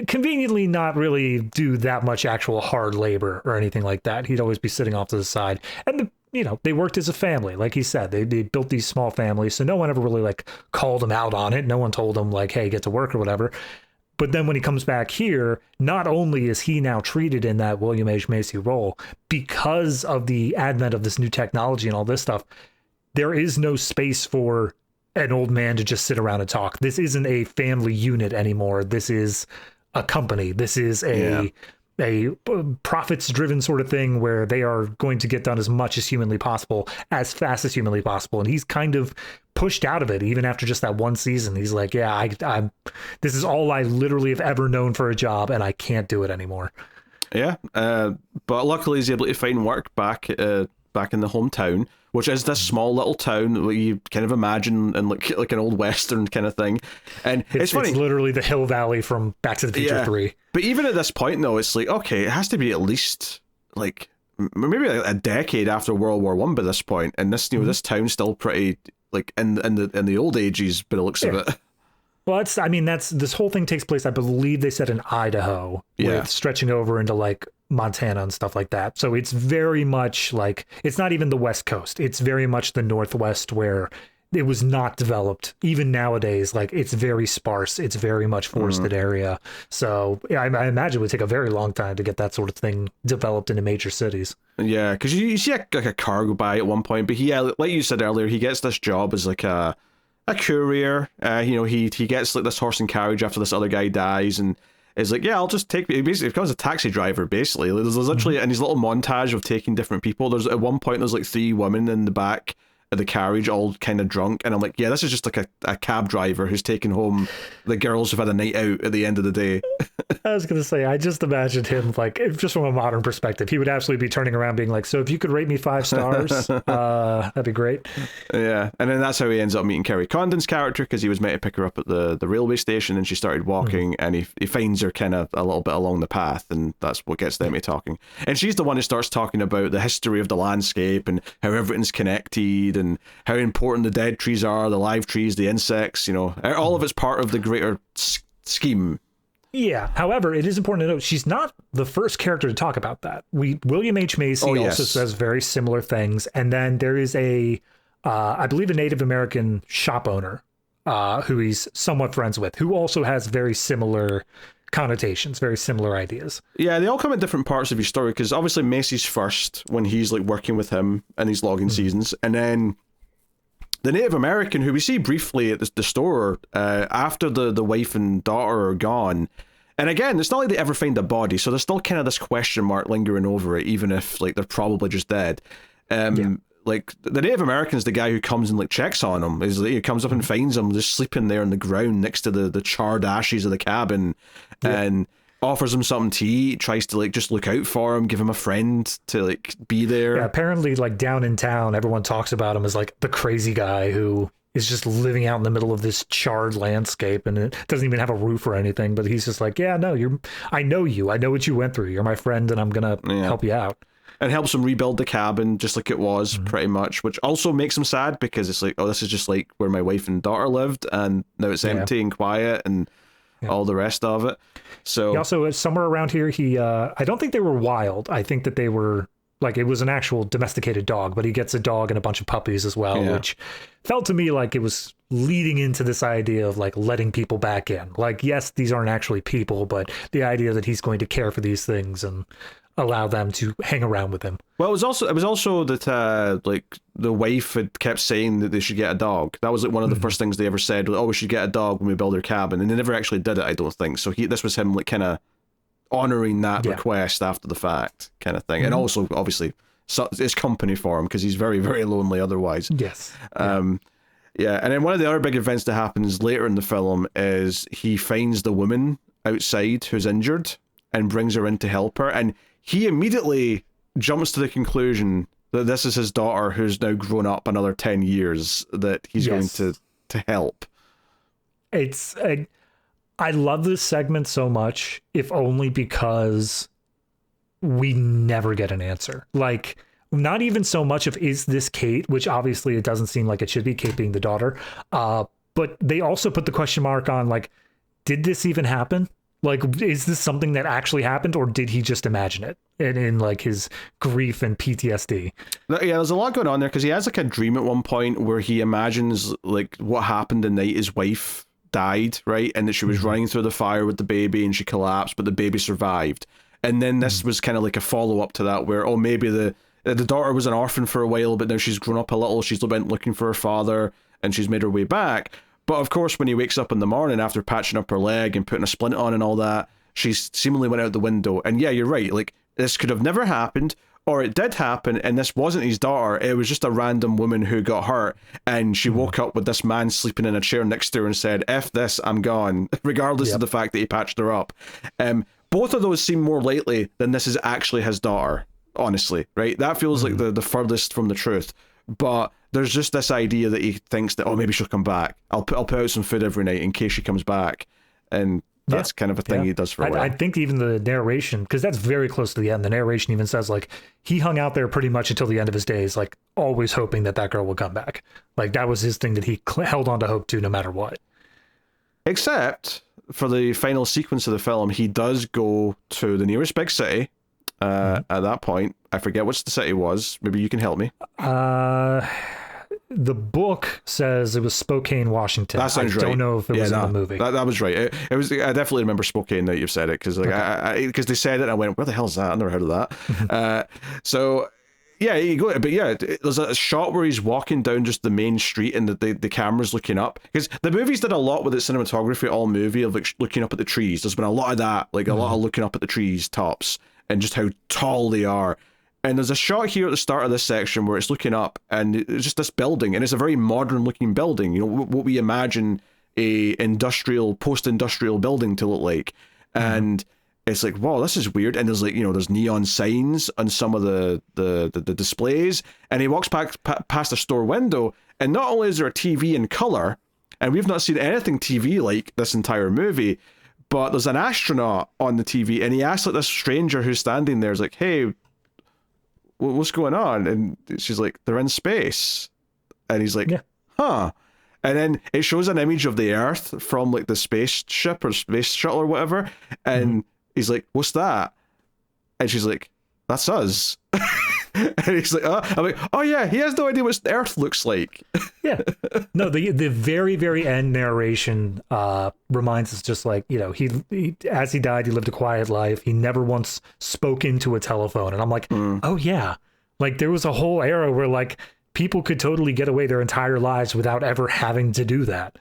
conveniently not really do that much actual hard labor or anything like that. He'd always be sitting off to the side. And they worked as a family. Like he said, they built these small families, so no one ever really like called him out on it. No one told him like, hey, get to work or whatever. But then when he comes back here, not only is he now treated in that William H. Macy role, because of the advent of this new technology and all this stuff, there is no space for an old man to just sit around and talk. This isn't a family unit anymore. This is a company. This is a profits-driven sort of thing where they are going to get done as much as humanly possible, as fast as humanly possible. And he's kind of pushed out of it, even after just that one season. He's like, I'm this is all I literally have ever known for a job, and I can't do it anymore. Yeah, but luckily he's able to find work back in the hometown, which is this small little town that you kind of imagine in like an old western kind of thing. And it's funny. It's literally the Hill Valley from Back to the Future 3. But even at this point, though, it's like, okay, it has to be at least like maybe like a decade after World War I by this point, and this this town's still pretty like in the old ages, by the looks of it. Well, this whole thing takes place, I believe they said in Idaho, with stretching over into like Montana and stuff like that. So it's very much like, it's not even the West Coast. It's very much the Northwest, where it was not developed. Even nowadays, like it's very sparse. It's very much forested area. So I imagine it would take a very long time to get that sort of thing developed into major cities. Yeah, because you see like a car go by at one point, but like you said earlier, he gets this job as like a courier. He gets like this horse and carriage after this other guy dies, and is like, I'll just take. He basically becomes a taxi driver. Basically, there's literally in his little montage of taking different people. There's at one point there's like 3 women in the back of the carriage, all kind of drunk, and I'm like, this is just like a cab driver who's taking home the girls who've had a night out at the end of the day. I was gonna say, I just imagined him like, just from a modern perspective, he would absolutely be turning around being like, so if you could rate me 5 stars, that'd be great. Yeah, and then that's how he ends up meeting Kerry Condon's character, because he was meant to pick her up at the railway station, and she started walking, and he finds her kind of a little bit along the path, and that's what gets them to talking. And she's the one who starts talking about the history of the landscape and how everything's connected, and how important the dead trees are, the live trees, the insects, all of it's part of the greater scheme. Yeah. However, it is important to note she's not the first character to talk about that. William H. Macy also says very similar things. And then there is I believe a Native American shop owner who he's somewhat friends with, who also has very similar connotations, very similar ideas. Yeah, they all come at different parts of his story, because obviously Macy's first when he's like working with him in these logging seasons, and then the Native American, who we see briefly at the store after the wife and daughter are gone. And again, it's not like they ever find a body, so there's still kind of this question mark lingering over it, even if like they're probably just dead. Like the Native American's the guy who comes and like checks on him. He comes up and finds him just sleeping there on the ground next to the charred ashes of the cabin, and offers him something to eat, tries to like just look out for him, give him a friend to like be there. Yeah, apparently like down in town, everyone talks about him as like the crazy guy who is just living out in the middle of this charred landscape, and it doesn't even have a roof or anything, but he's just like, yeah, no, I know you. I know what you went through. You're my friend, and I'm going to help you out. And helps him rebuild the cabin just like it was, pretty much, which also makes him sad, because it's like, oh, this is just like where my wife and daughter lived, and now it's empty and quiet, and all the rest of it. So he also, somewhere around here, I don't think they were wild. I think that they were, like, it was an actual domesticated dog, but he gets a dog and a bunch of puppies as well, which felt to me like it was leading into this idea of like letting people back in. Like, yes, these aren't actually people, but the idea that he's going to care for these things and allow them to hang around with him. Well, it was also that like the wife had kept saying that they should get a dog. That was like one of the first things they ever said. Like, oh, we should get a dog when we build our cabin, and they never actually did it, I don't think. So this was him like kind of honoring that request after the fact, kind of thing, and also obviously it's company for him, because he's very, very lonely otherwise. Yes. And then one of the other big events that happens later in the film is he finds the woman outside who's injured and brings her in to help her, and he immediately jumps to the conclusion that this is his daughter, who's now grown up another 10 years, that he's going to help. I love this segment so much, if only because we never get an answer. Like, not even so much of, is this Kate, which obviously it doesn't seem like it should be, Kate being the daughter. But they also put the question mark on, like, did this even happen? Like, is this something that actually happened, or did he just imagine it in like his grief and PTSD? Yeah, there's a lot going on there, because he has like a dream at one point where he imagines like what happened the night his wife died, right? And that she was running through the fire with the baby and she collapsed, but the baby survived. And then this was kind of like a follow-up to that, where, oh, maybe the daughter was an orphan for a while, but now she's grown up a little, she's been looking for her father, and she's made her way back. But of course, when he wakes up in the morning after patching up her leg and putting a splint on and all that, she's seemingly went out the window. And yeah, you're right. Like, this could have never happened, or it did happen, and this wasn't his daughter. It was just a random woman who got hurt, and she woke up with this man sleeping in a chair next to her and said, F this, I'm gone, regardless of the fact that he patched her up. Both of those seem more likely than this is actually his daughter, honestly, right? That feels like the furthest from the truth. But there's just this idea that he thinks that, oh, maybe she'll come back. I'll put out some food every night in case she comes back. And that's kind of a thing he does for a while. I think even the narration, because that's very close to the end, the narration even says, like, he hung out there pretty much until the end of his days, like, always hoping that girl would come back. Like, that was his thing that he held on to hope to no matter what. Except for the final sequence of the film, he does go to the nearest big city. At that point, I forget which the city was. Maybe you can help me. The book says it was Spokane, Washington. That sounds right. I don't know if it was in the movie. That was right. It was. I definitely remember Spokane now you've said it, because like because they said it and I went, where the hell is that? I never heard of that. So yeah, you go. But yeah, there's a shot where he's walking down just the main street and the camera's looking up, because the movies did a lot with its cinematography all movie of like looking up at the trees. There's been a lot of that, like a lot of looking up at the trees tops and just how tall they are. And there's a shot here at the start of this section where it's looking up and it's just this building, and it's a very modern looking building, you know, what we imagine a post-industrial building to look like. And it's like, wow, this is weird. And there's like, you know, there's neon signs on some of the displays, and he walks past a store window, and not only is there a TV in color, and we've not seen anything TV like this entire movie, but there's an astronaut on the TV, and he asks like this stranger who's standing there, is like, hey, what's going on? And she's like, they're in space. And he's like, huh. And then it shows an image of the Earth from like the spaceship or space shuttle or whatever, and he's like, what's that? And she's like, that's us. And he's like, oh, I'm like, oh yeah, he has no idea what Earth looks like. Yeah. No, the very, very end narration reminds us just like, he as he died, he lived a quiet life. He never once spoke into a telephone. And I'm like, oh yeah. Like there was a whole era where like people could totally get away their entire lives without ever having to do that.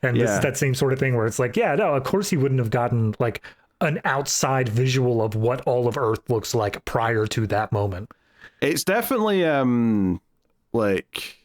And this is that same sort of thing where it's like, yeah, no, of course he wouldn't have gotten like an outside visual of what all of Earth looks like prior to that moment. It's definitely like,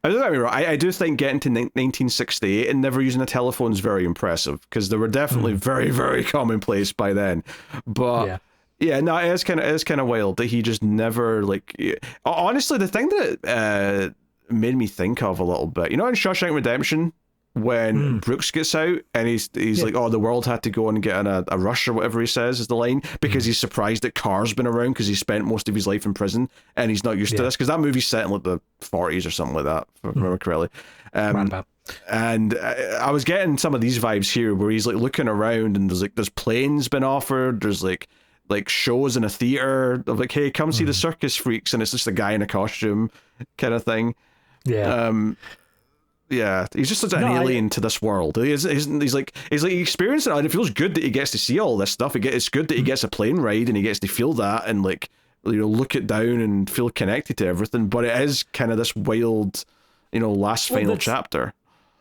I don't get me wrong, I do think getting to 1968 and never using a telephone is very impressive, because they were definitely very, very commonplace by then. But yeah, no, it is kind of wild that he just never, like, honestly, the thing that made me think of a little bit, in Shawshank Redemption, when Brooks gets out and he's like, oh, the world had to go and get in a rush or whatever he says is the line, because he's surprised that Carr's been around because he spent most of his life in prison and he's not used to this, because that movie's set in like the 40s or something like that, if I remember correctly. And I was getting some of these vibes here where he's like looking around and there's planes been offered, there's like shows in a theater of like, hey, come see the circus freaks, and it's just a guy in a costume kind of thing. Yeah, he's just such an alien to this world. He's like experiencing it, and it feels good that he gets to see all this stuff. It's good that he gets a plane ride and he gets to feel that and like, look it down and feel connected to everything. But it is kind of this wild, final chapter.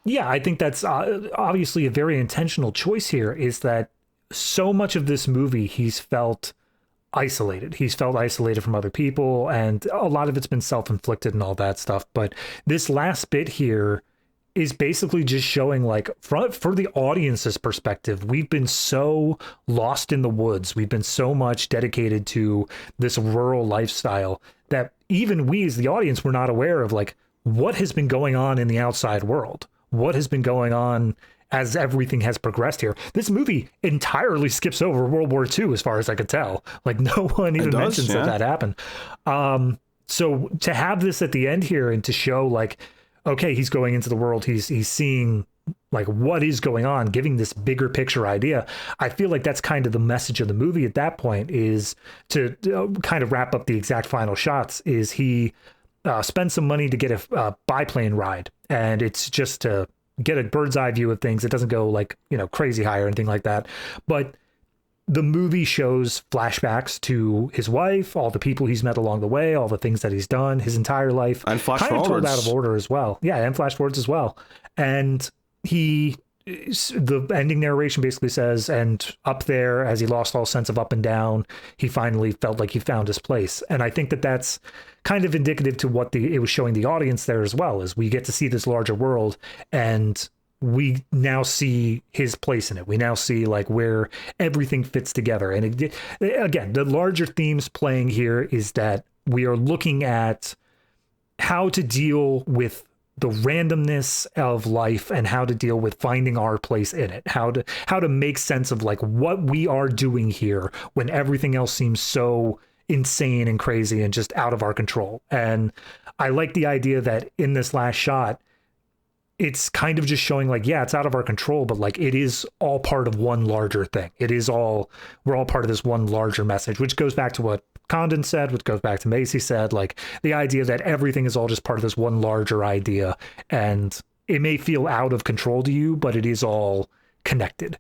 Yeah, I think that's obviously a very intentional choice here. Is that so much of this movie he's felt isolated. He's felt isolated from other people, and a lot of it's been self-inflicted and all that stuff. But this last bit here is basically just showing, like, for the audience's perspective, we've been so lost in the woods. We've been so much dedicated to this rural lifestyle that even we as the audience were not aware of, like, what has been going on in the outside world. What has been going on as everything has progressed here. This movie entirely skips over World War II, as far as I could tell. Like, no one even mentions that happened. So to have this at the end here and to show, like, okay, he's going into the world, he's seeing like what is going on, giving this bigger picture idea. I feel like that's kind of the message of the movie at that point, is to kind of wrap up the exact final shots, is he spends some money to get a biplane ride, and it's just to get a bird's eye view of things. It doesn't go like, crazy high or anything like that. But the movie shows flashbacks to his wife, all the people he's met along the way, all the things that he's done, his entire life. And flash kind forwards. Of told out of order as well. Yeah, and flash forwards as well. And the ending narration basically says, and up there, as he lost all sense of up and down, he finally felt like he found his place. And I think that that's kind of indicative to what it was showing the audience there as well, is we get to see this larger world, and we now see his place in it. We now see like where everything fits together. And again, the larger themes playing here is that we are looking at how to deal with the randomness of life and how to deal with finding our place in it, how to make sense of like what we are doing here when everything else seems so insane and crazy and just out of our control. And I like the idea that in this last shot, it's kind of just showing like, yeah, it's out of our control, but like it is all part of one larger thing. We're all part of this one larger message, which goes back to what Condon said, which goes back to Macy said, like the idea that everything is all just part of this one larger idea, and it may feel out of control to you, but it is all connected.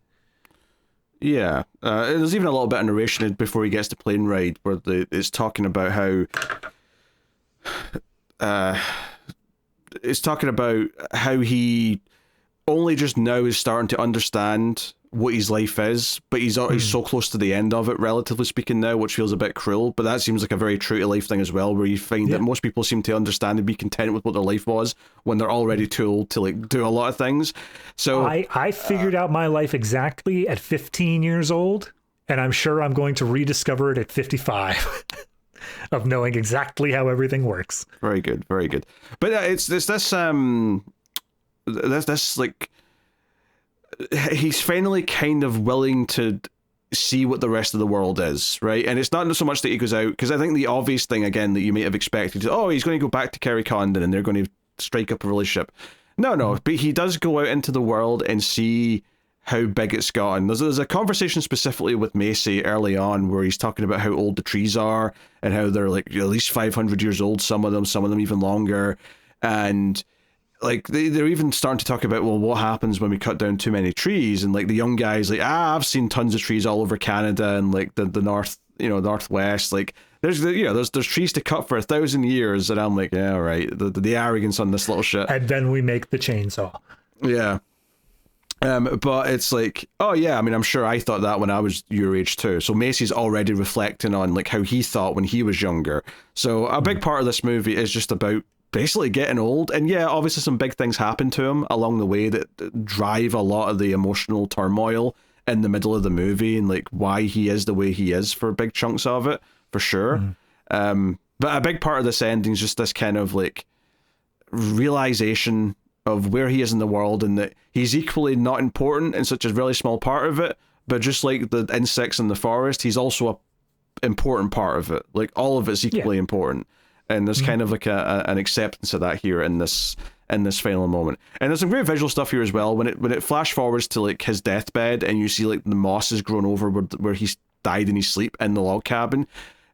Yeah, there's even a little bit of narration before he gets to plane ride where it's talking about how he only just now is starting to understand what his life is, but he's so close to the end of it, relatively speaking now, which feels a bit cruel, but that seems like a very true to life thing as well, where you find that most people seem to understand and be content with what their life was when they're already too old to like do a lot of things. So I figured out my life exactly at 15 years old, and I'm sure I'm going to rediscover it at 55 of knowing exactly how everything works. Very good, very good. But it's this like, he's finally kind of willing to see what the rest of the world is, right? And it's not so much that he goes out, because I think the obvious thing, again, that you may have expected is, oh, he's going to go back to Kerry Condon and they're going to strike up a relationship. No, but he does go out into the world and see how big it's gotten. There's a conversation specifically with Macy early on where he's talking about how old the trees are and how they're like at least 500 years old, some of them even longer. And like they're even starting to talk about, well, what happens when we cut down too many trees? And like the young guys like, I've seen tons of trees all over Canada and like the north, northwest. Like there's trees to cut for 1,000 years. And I'm like, yeah, right. The arrogance on this little shit. And then we make the chainsaw. Yeah. But it's like, oh yeah, I mean, I'm sure I thought that when I was your age too. So Macy's already reflecting on like how he thought when he was younger. So a big part of this movie is just about basically getting old. And yeah, obviously some big things happen to him along the way that drive a lot of the emotional turmoil in the middle of the movie and like why he is the way he is for big chunks of it, for sure. But a big part of this ending is just this kind of like realization of where he is in the world and that he's equally not important in such a really small part of it, but just like the insects in the forest, he's also a important part of it. Like all of it's equally important. And there's kind of like an acceptance of that here in this final moment. And there's some great visual stuff here as well. When it flash forwards to like his deathbed and you see like the moss has grown over where he's died in his sleep in the log cabin,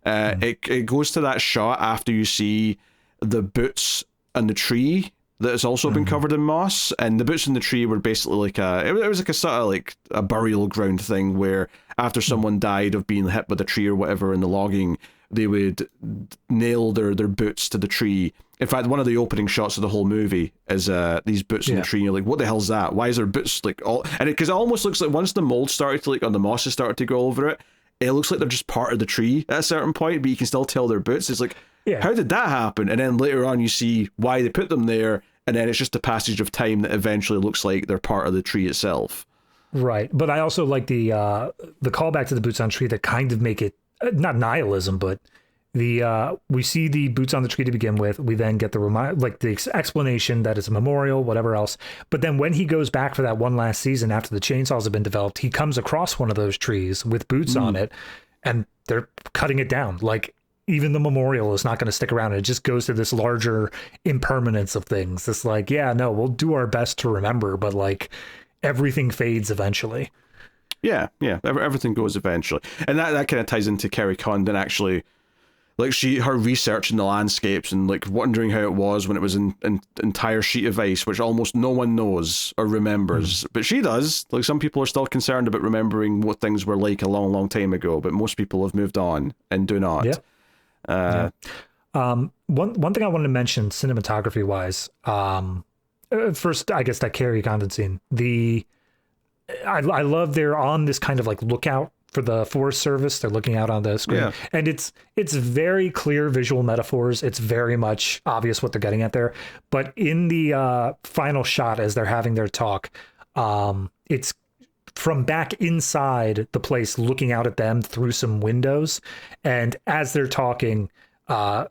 it goes to that shot after you see the boots on the tree that has also been covered in moss, and the boots in the tree were basically like it was like a sort of like a burial ground thing where after someone died of being hit with a tree or whatever in the logging, they would nail their boots to the tree. In fact, one of the opening shots of the whole movie is these boots in the tree, and you're like, what the hell's that? Why is there boots like all? And because it almost looks like once the mold started to like, or the moss has started to go over it, it looks like they're just part of the tree at a certain point, but you can still tell they're boots. It's like, how did that happen? And then later on, you see why they put them there, and then it's just a passage of time that eventually looks like they're part of the tree itself. Right, but I also like the callback to the boots on tree that kind of make it not nihilism, but we see the boots on the tree to begin with. We then get the explanation that it's a memorial, whatever else. But then when he goes back for that one last season after the chainsaws have been developed, he comes across one of those trees with boots on it, and they're cutting it down. Like even the memorial is not going to stick around. It just goes to this larger impermanence of things. It's like, yeah, no, we'll do our best to remember, but like everything fades eventually. Yeah, everything goes eventually. And that kind of ties into Kerry Condon actually. Like her research in the landscapes and like wondering how it was when it was an entire sheet of ice, which almost no one knows or remembers. But she does. Like some people are still concerned about remembering what things were like a long, long time ago, but most people have moved on and do not. One thing I wanted to mention cinematography wise, first, I guess that Kerry Condon scene, I love they're on this kind of like lookout for the Forest Service. They're looking out on the screen, and it's very clear visual metaphors. It's very much obvious what they're getting at there. But in the final shot, as they're having their talk, it's from back inside the place, looking out at them through some windows, and as they're talking,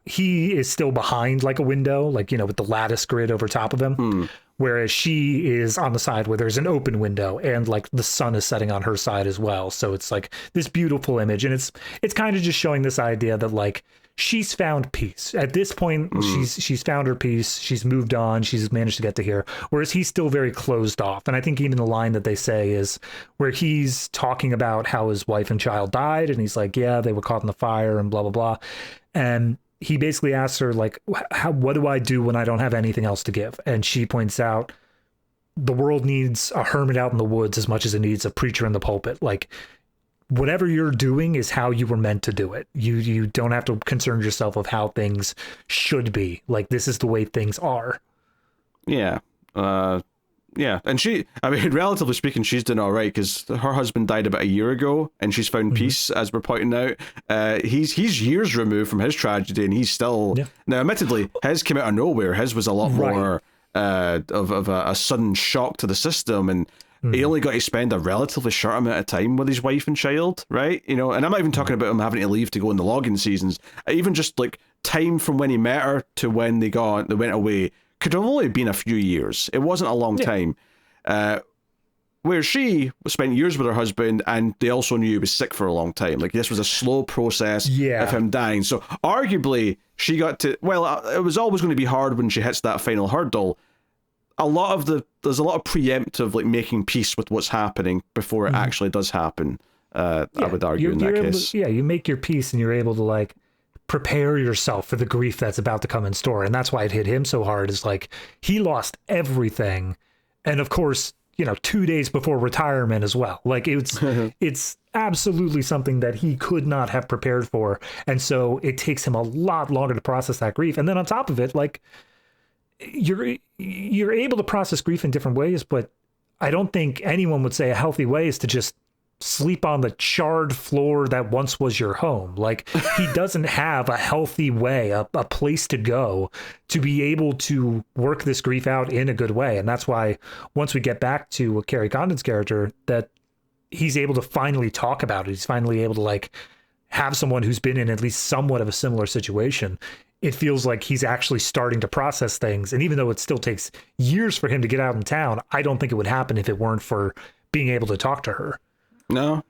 he is still behind like a window, like with the lattice grid over top of him. Whereas she is on the side where there's an open window and like the sun is setting on her side as well. So it's like this beautiful image. And it's kind of just showing this idea that like she's found peace. At this point, she's found her peace. She's moved on. She's managed to get to here. Whereas he's still very closed off. And I think even the line that they say is where he's talking about how his wife and child died. And he's like, yeah, they were caught in the fire and blah, blah, blah. And he basically asks her, like, what do I do when I don't have anything else to give? And she points out, the world needs a hermit out in the woods as much as it needs a preacher in the pulpit. Like, whatever you're doing is how you were meant to do it. You don't have to concern yourself with how things should be. Like, this is the way things are. Yeah. Yeah, and relatively speaking, she's doing all right because her husband died about a year ago, and she's found peace, as we're pointing out. He's years removed from his tragedy, and he's still now. Admittedly, his came out of nowhere. His was a lot more of a sudden shock to the system, and he only got to spend a relatively short amount of time with his wife and child, right? And I'm not even talking about him having to leave to go in the logging seasons. Even just like time from when he met her to when they went away. Could have only been a few years. It wasn't a long time. Where she spent years with her husband, and they also knew he was sick for a long time. Like, this was a slow process of him dying. So arguably, she got to... Well, it was always going to be hard when she hits that final hurdle. there's a lot of preemptive, like, making peace with what's happening before it actually does happen. I would argue in that case. You make your peace and you're able to, like, prepare yourself for the grief that's about to come in store. And that's why it hit him so hard, is like, he lost everything. And of course, 2 days before retirement as well. Like, it's absolutely something that he could not have prepared for. And so it takes him a lot longer to process that grief. And then on top of it, like, you're able to process grief in different ways, but I don't think anyone would say a healthy way is to just sleep on the charred floor that once was your home. Like, he doesn't have a healthy way, a place to go to be able to work this grief out in a good way. And that's why once we get back to Kerry Condon's character, that he's able to finally talk about it. He's finally able to, like, have someone who's been in at least somewhat of a similar situation. It feels like he's actually starting to process things. And even though it still takes years for him to get out in town, I don't think it would happen if it weren't for being able to talk to her. No,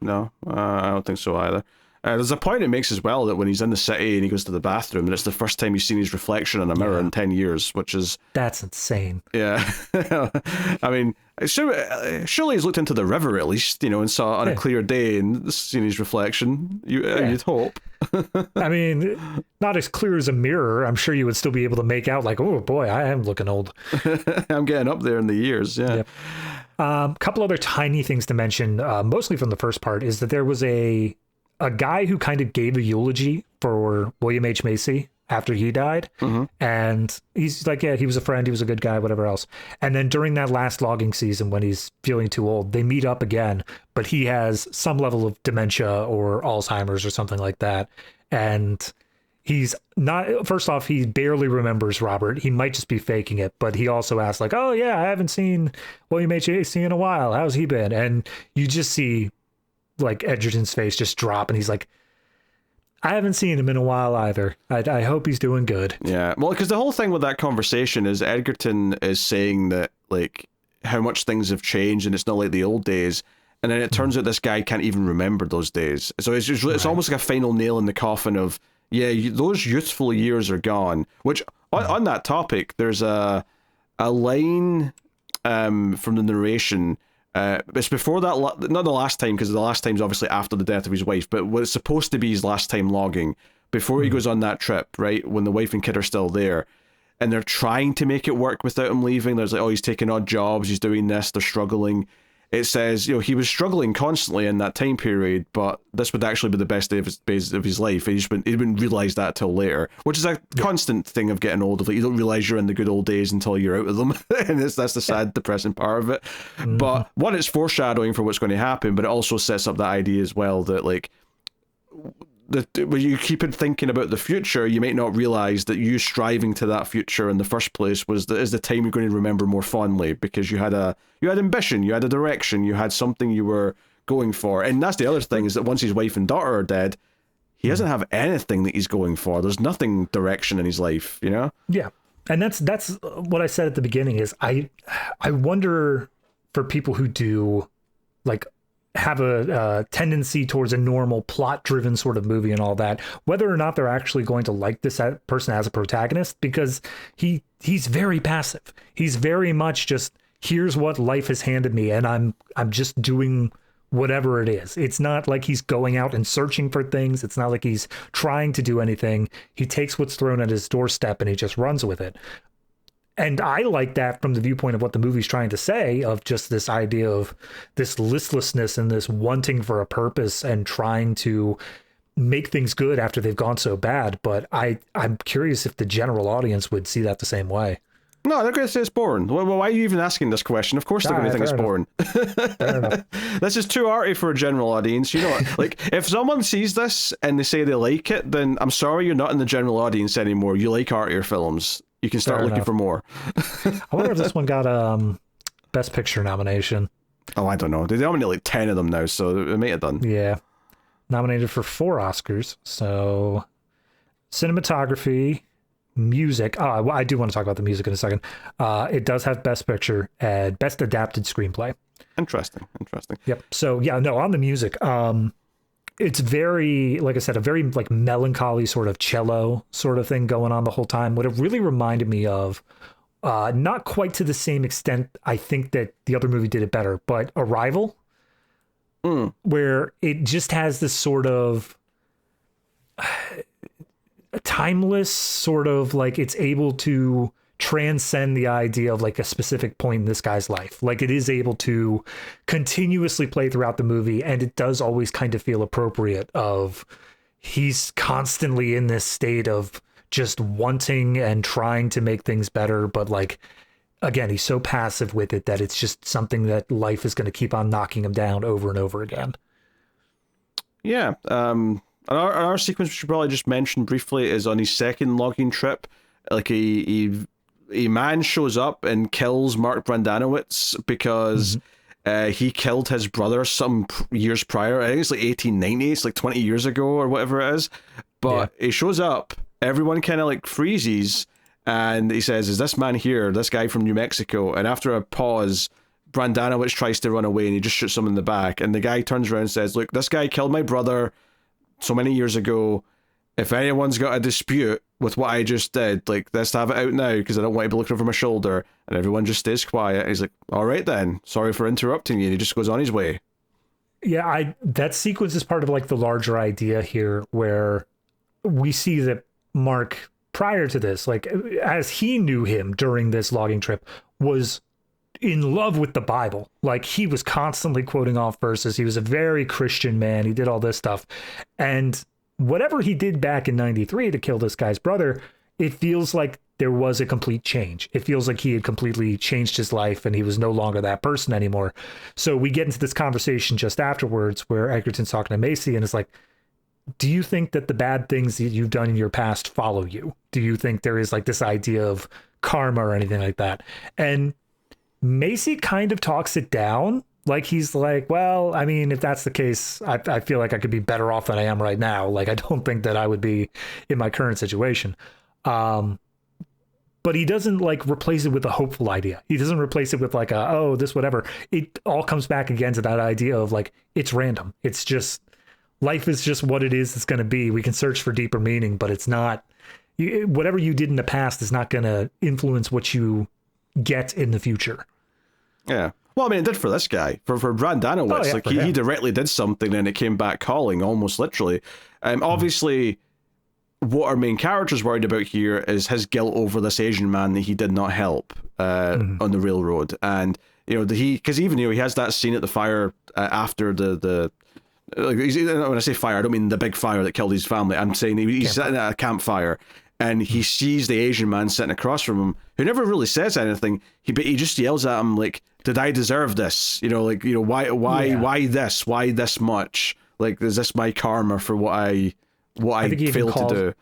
I don't think so either. There's a point it makes as well that when he's in the city and he goes to the bathroom, and it's the first time he's seen his reflection in a mirror in 10 years, which is... That's insane. Yeah. I mean, surely he's looked into the river at least, and saw it on a clear day and seen his reflection. You'd hope. I mean, not as clear as a mirror. I'm sure you would still be able to make out, like, oh boy, I am looking old. I'm getting up there in the years, yeah. Yep. Couple other tiny things to mention, mostly from the first part, is that there was a guy who kind of gave a eulogy for William H. Macy after he died. Mm-hmm. And he's like, yeah, he was a friend, he was a good guy, whatever else. And then during that last logging season, when he's feeling too old, they meet up again, but he has some level of dementia or Alzheimer's or something like that. And he's not, first off, he barely remembers Robert. He might just be faking it, but he also asks, like, oh yeah, I haven't seen William H. Macy in a while. How's he been? And you just see, like, Edgerton's face just drop, and he's like, I haven't seen him in a while either. I hope he's doing good. Yeah, well, because the whole thing with that conversation is Edgerton is saying that, like, how much things have changed and it's not like the old days. And then it turns out this guy can't even remember those days. So it's almost like a final nail in the coffin of, those youthful years are gone. Which, on that topic, there's a line from the narration. It's before that, not the last time, because the last time's obviously after the death of his wife, but what it's supposed to be his last time logging, before he goes on that trip, right, when the wife and kid are still there, and they're trying to make it work without him leaving. There's like, oh, he's taking odd jobs, he's doing this, they're struggling. It says, he was struggling constantly in that time period, but this would actually be the best day of his life. He wouldn't realise that till later, which is a constant thing of getting old. Like, you don't realise you're in the good old days until you're out of them, and that's the sad, depressing part of it. Mm-hmm. But one, it's foreshadowing for what's going to happen, but it also sets up that idea as well that, like, when you keep thinking about the future, you might not realize that you striving to that future in the first place is the time you're going to remember more fondly, because you had ambition, you had a direction, you had something you were going for. And that's the other thing, is that once his wife and daughter are dead, he doesn't have anything that he's going for. There's nothing direction in his life, Yeah. And that's what I said at the beginning, is I wonder, for people who do, like, have a tendency towards a normal plot-driven sort of movie and all that, whether or not they're actually going to like this person as a protagonist, because he's very passive. He's very much just, here's what life has handed me, and I'm just doing whatever it is. It's not like he's going out and searching for things. It's not like he's trying to do anything. He takes what's thrown at his doorstep and he just runs with it. And I like that from the viewpoint of what the movie's trying to say, of just this idea of this listlessness and this wanting for a purpose and trying to make things good after they've gone so bad. But I'm curious if the general audience would see that the same way. No, they're going to say it's boring. Well, why are you even asking this question? Of course they're going to think it's boring. Fair enough. This is too arty for a general audience. You know what? Like, if someone sees this and they say they like it, then I'm sorry, you're not in the general audience anymore. You like artier films. You can start looking for more. I wonder if this one got Best Picture nomination. Oh, I don't know. They nominated like 10 of them now, so it may have done. Yeah. Nominated for 4 Oscars. So, cinematography, music. Oh, I do want to talk about the music in a second. It does have Best Picture and Best Adapted Screenplay. Interesting. Yep. So, yeah, no, on the music, it's very, like I said, a very like melancholy sort of cello sort of thing going on the whole time. What it really reminded me of Not quite to the same extent. I think that the other movie did it better, but Arrival, where it just has this sort of timeless sort of like it's able to transcend the idea of like a specific point in this guy's life. Like it is able to continuously play throughout the movie, and it does always kind of feel appropriate of he's constantly in this state of just wanting and trying to make things better, but like again, he's so passive with it that it's just something that life is going to keep on knocking him down over and over again. Yeah. Our sequence, we should probably just mention briefly, is on his second logging trip. Like a man shows up and kills Mark Brandanowitz because he killed his brother some years prior. I think it's like 1890, it's like 20 years ago or whatever it is. But he shows up, everyone kind of like freezes, and he says, "Is this man here, this guy from New Mexico?" And after a pause, Brandanowitz tries to run away and he just shoots him in the back. And the guy turns around and says, "Look, this guy killed my brother so many years ago. If anyone's got a dispute with what I just did, like, let's have it out now, because I don't want to be looking over my shoulder." And everyone just stays quiet. He's like, "All right then, sorry for interrupting you." And he just goes on his way. Yeah, that sequence is part of like the larger idea here, where we see that Mark, prior to this, like as he knew him during this logging trip, was in love with the Bible. Like he was constantly quoting off verses. He was a very Christian man. He did all this stuff. And whatever he did back in 93 to kill this guy's brother, it feels like there was a complete change. It feels like he had completely changed his life and he was no longer that person anymore. So we get into this conversation just afterwards where Edgerton's talking to Macy and it's like, do you think that the bad things that you've done in your past follow you? Do you think there is like this idea of karma or anything like that? And Macy kind of talks it down. Like he's like, well, I mean, if that's the case, I feel like I could be better off than I am right now. Like, I don't think that I would be in my current situation. But he doesn't like replace it with a hopeful idea. He doesn't replace it with like a, oh, this, whatever. It all comes back again to that idea of like, it's random. It's just, life is just what it is. It's going to be. We can search for deeper meaning, but it's not, whatever you did in the past is not going to influence what you get in the future. Yeah. Well, I mean, it did for this guy. For Brandanowitz, he directly did something and it came back calling, almost literally. Obviously, what our main character's worried about here is his guilt over this Asian man that he did not help on the railroad. And, you know, because even, you know, he has that scene at the fire after the like, when I say fire, I don't mean the big fire that killed his family. I'm saying he's sitting at a campfire and he sees the Asian man sitting across from him, who never really says anything. But he just yells at him like, "Did I deserve this? You know, like, you know, why this? Why this much? Like, is this my karma for what I failed to do?"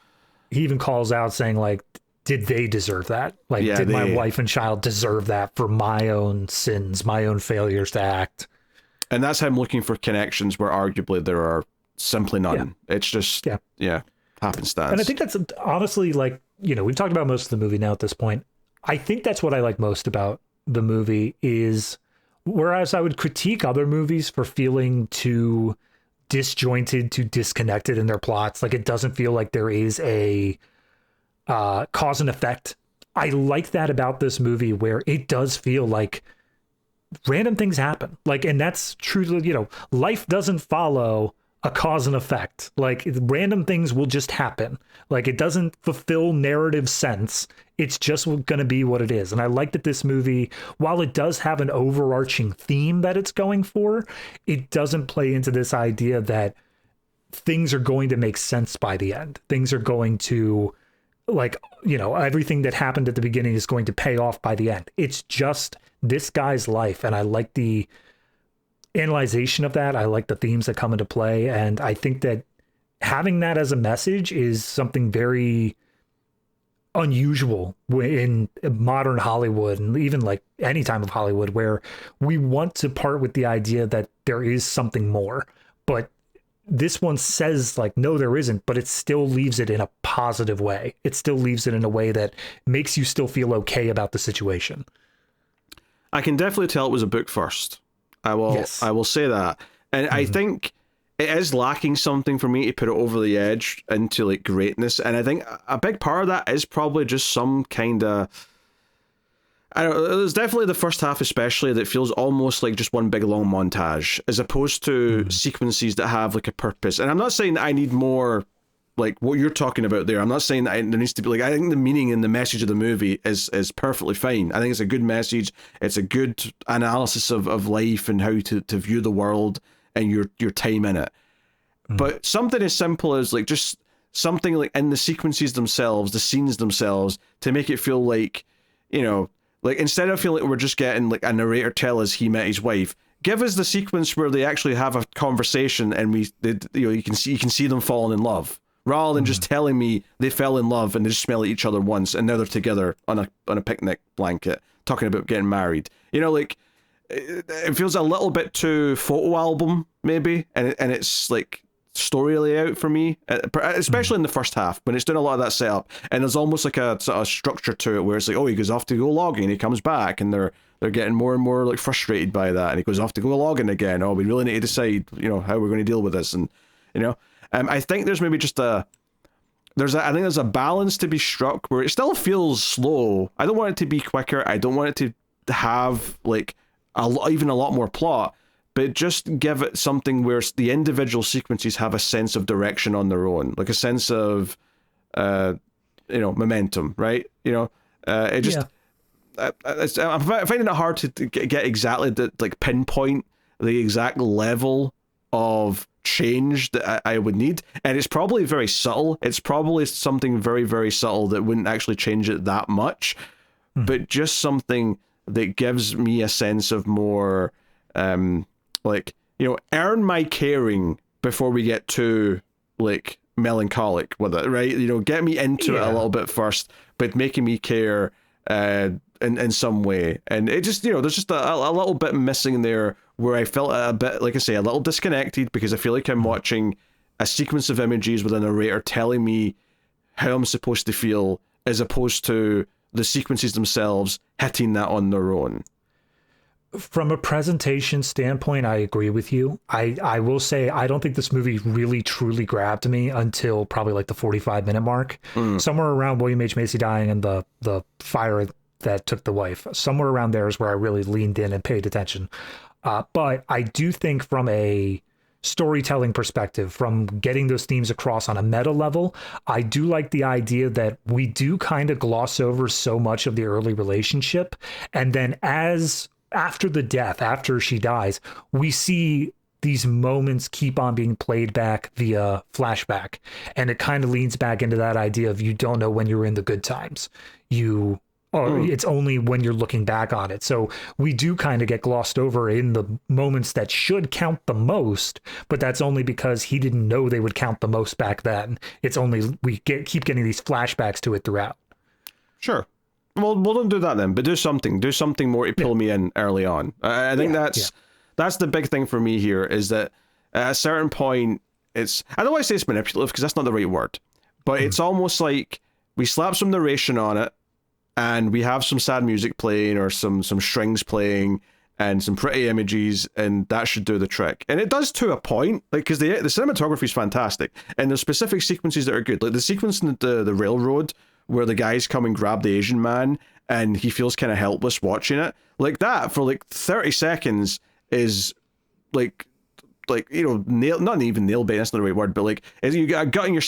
He even calls out saying like, "Did they deserve that? Like, did my wife and child deserve that for my own sins, my own failures to act?" And that's him looking for connections where arguably there are simply none. Yeah. It's just, happenstance. And I think that's honestly, like, you know, we've talked about most of the movie now at this point. I think that's what I like most about the movie is, whereas I would critique other movies for feeling too disjointed, too disconnected in their plots, like it doesn't feel like there is a cause and effect. I like that about this movie, where it does feel like random things happen. Like, and that's true. You know, life doesn't follow a cause and effect. Like, random things will just happen. Like, it doesn't fulfill narrative sense. It's just going to be what it is. And I like that this movie, while it does have an overarching theme that it's going for, it doesn't play into this idea that things are going to make sense by the end. Things are going to, like, you know, everything that happened at the beginning is going to pay off by the end. It's just this guy's life. And I like the analyzation of that. I like the themes that come into play. And I think that having that as a message is something very unusual in modern Hollywood, and even like any time of Hollywood, where we want to part with the idea that there is something more. But this one says like, no, there isn't, but it still leaves it in a positive way. It still leaves it in a way that makes you still feel okay about the situation. I can definitely tell it was a book first. I will say that. And I think it is lacking something for me to put it over the edge into like greatness. And I think a big part of that is probably just some kind of I don't know, there's definitely the first half especially that feels almost like just one big long montage, as opposed to sequences that have like a purpose. And I'm not saying that I need more like what you're talking about there. I'm not saying that there needs to be like, I think the meaning and the message of the movie is perfectly fine. I think it's a good message. It's a good analysis of life and how to view the world and your time in it. But something as simple as like just something like in the sequences themselves, the scenes themselves, to make it feel like, you know, like instead of feeling like we're just getting like a narrator tell us he met his wife, give us the sequence where they actually have a conversation and you can see them falling in love, rather than just telling me they fell in love and they just smell at each other once and now they're together on a picnic blanket talking about getting married. You know, like it feels a little bit too photo album maybe, and it's like story layout for me, especially in the first half when it's doing a lot of that setup, and there's almost like a sort of structure to it where it's like, oh, he goes off to go logging and he comes back and they're getting more and more like frustrated by that, and he goes off to go logging again. Oh, we really need to decide, you know, how we're going to deal with this. And you know, I think there's maybe just I think there's a balance to be struck where it still feels slow. I don't want it to be quicker. I don't want it to have like even a lot more plot, but just give it something where the individual sequences have a sense of direction on their own, like a sense of, you know, momentum, right? You know, it just, I'm finding it hard to get exactly the, like, pinpoint the exact level of change that I would need. And it's probably very subtle. It's probably something very, very subtle that wouldn't actually change it that much, but just something that gives me a sense of more, like, you know, earn my caring before we get too, like, melancholic with it, right? You know, get me into it a little bit first, but making me care in some way. And it just, you know, there's just a little bit missing there where I felt a bit, like I say, a little disconnected, because I feel like I'm watching a sequence of images with a narrator telling me how I'm supposed to feel, as opposed to the sequences themselves hitting that on their own. From a presentation standpoint, I agree with you. I will say I don't think this movie really truly grabbed me until probably like the 45-minute mark. Somewhere around William H. Macy dying and the fire that took the wife. Somewhere around there is where I really leaned in and paid attention. But I do think from a storytelling perspective, from getting those themes across on a meta level, I do like the idea that we do kind of gloss over so much of the early relationship. And then after the death, after she dies, we see these moments keep on being played back via flashback. And it kind of leans back into that idea of you don't know when you're in the good times. It's only when you're looking back on it. So we do kind of get glossed over in the moments that should count the most, but that's only because he didn't know they would count the most back then. It's only we keep getting these flashbacks to it throughout. Sure. Well, don't do that then, but do something more to pull me in early on. I think that's the big thing for me here, is that at a certain point, I don't want to say it's manipulative, because that's not the right word, but it's almost like we slap some narration on it, and we have some sad music playing or some strings playing and some pretty images, and that should do the trick. And it does to a point, like, because the cinematography is fantastic, and there's specific sequences that are good, like the sequence in the railroad where the guys come and grab the Asian man and he feels kind of helpless watching it, like that for like 30 seconds is like you know, not even nail bait, that's not the right word, but like you got a gut in your,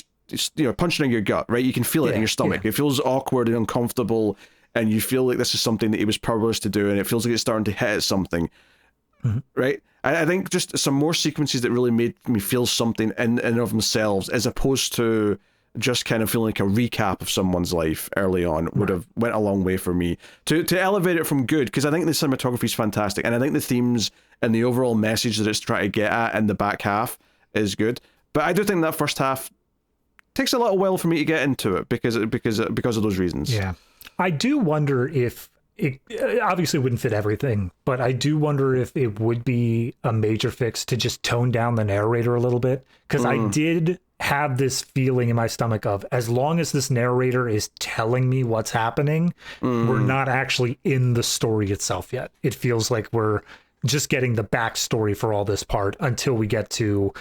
you know, punching in your gut, right? You can feel it in your stomach. It feels awkward and uncomfortable, and you feel like this is something that he was powerless to do, and it feels like it's starting to hit at something, right? I think just some more sequences that really made me feel something in and of themselves, as opposed to just kind of feeling like a recap of someone's life early on, would have went a long way for me to elevate it from good, because I think the cinematography is fantastic, and I think the themes and the overall message that it's trying to get at in the back half is good. But I do think that first half takes a little while for me to get into it because of those reasons. Yeah, I do wonder if it obviously wouldn't fit everything, but I do wonder if it would be a major fix to just tone down the narrator a little bit, because I did have this feeling in my stomach of, as long as this narrator is telling me what's happening, we're not actually in the story itself yet. It feels like we're just getting the backstory for all this part until we get to,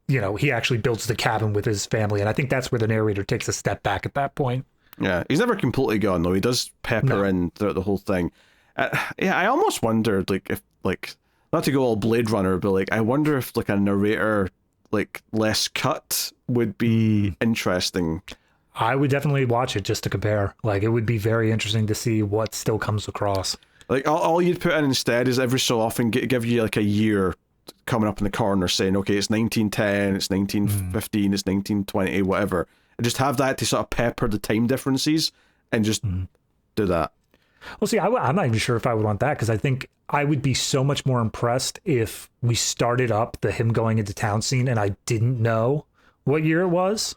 you know, he actually builds the cabin with his family. And I think that's where the narrator takes a step back at that point. Yeah, he's never completely gone, though. He does pepper in throughout the whole thing. Yeah, I almost wondered, like, if, like, not to go all Blade Runner, but, like, I wonder if, like, a narrator, like, less cut would be interesting. I would definitely watch it just to compare. Like, it would be very interesting to see what still comes across. Like, all you'd put in instead is every so often give you, like, a year coming up in the corner saying, okay, it's 1910, it's 1915, it's 1920, whatever. And just have that to sort of pepper the time differences and just do that. Well, see, I'm not even sure if I would want that, because I think I would be so much more impressed if we started up the him going into town scene and I didn't know what year it was.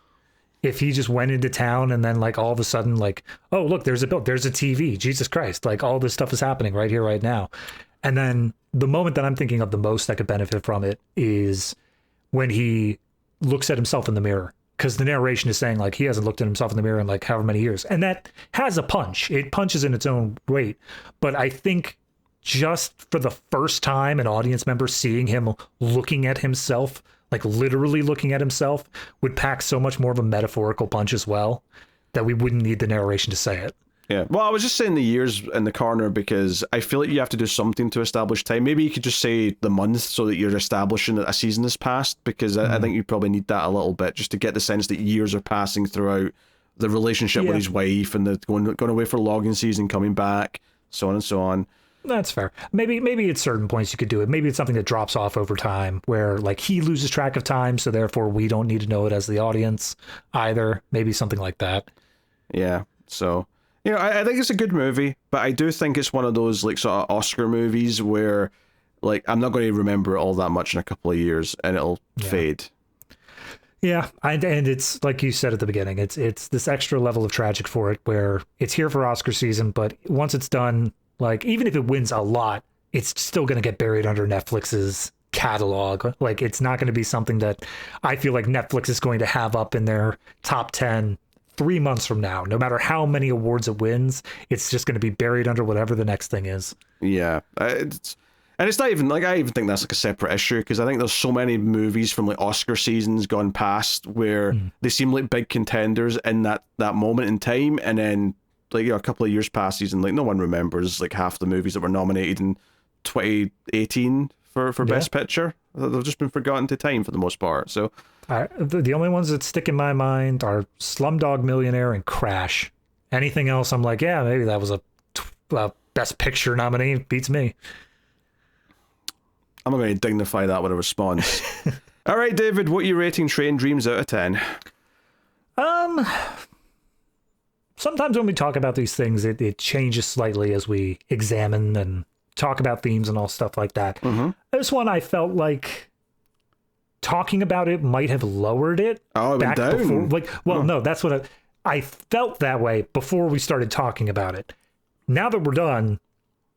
If he just went into town and then, like, all of a sudden, like, oh, look, there's a TV. Jesus Christ. Like, all this stuff is happening right here, right now. And then the moment that I'm thinking of the most that could benefit from it is when he looks at himself in the mirror. Because the narration is saying, like, he hasn't looked at himself in the mirror in, like, however many years. And that has a punch. It punches in its own weight. But I think just for the first time an audience member seeing him looking at himself, like literally looking at himself, would pack so much more of a metaphorical punch as well that we wouldn't need the narration to say it. Yeah, well, I was just saying the years in the corner because I feel like you have to do something to establish time. Maybe you could just say the month so that you're establishing that a season has passed, because I think you probably need that a little bit just to get the sense that years are passing throughout the relationship with his wife and the going away for logging season, coming back, so on and so on. That's fair. Maybe at certain points you could do it. Maybe it's something that drops off over time where, like, he loses track of time, so therefore we don't need to know it as the audience either. Maybe something like that. Yeah, so... You know, I think it's a good movie, but I do think it's one of those, like, sort of Oscar movies where, like, I'm not going to remember it all that much in a couple of years, and it'll fade. Yeah, and it's, like you said at the beginning, it's this extra level of tragic for it, where it's here for Oscar season, but once it's done, like, even if it wins a lot, it's still going to get buried under Netflix's catalog. Like, it's not going to be something that I feel like Netflix is going to have up in their top 10 3 months from now. No matter how many awards it wins, it's just going to be buried under whatever the next thing is. Yeah. And it's not even, like, I even think that's, like, a separate issue, because I think there's so many movies from, like, Oscar seasons gone past where they seem like big contenders in that moment in time, and then, like, you know, a couple of years passes and, like, no one remembers, like, half the movies that were nominated in 2018 for Best Picture. They've just been forgotten to time for the most part, so... The only ones that stick in my mind are Slumdog Millionaire and Crash. Anything else, I'm like, yeah, maybe that was a Best Picture nominee. Beats me. I'm not going to dignify that with a response. All right, David, what are you rating Train Dreams out of 10? Sometimes when we talk about these things, it changes slightly as we examine and talk about themes and all stuff like that. This one, I felt like talking about it might have lowered it. Oh, it went down. Before, like, no, that's what I felt that way before we started talking about it. Now that we're done,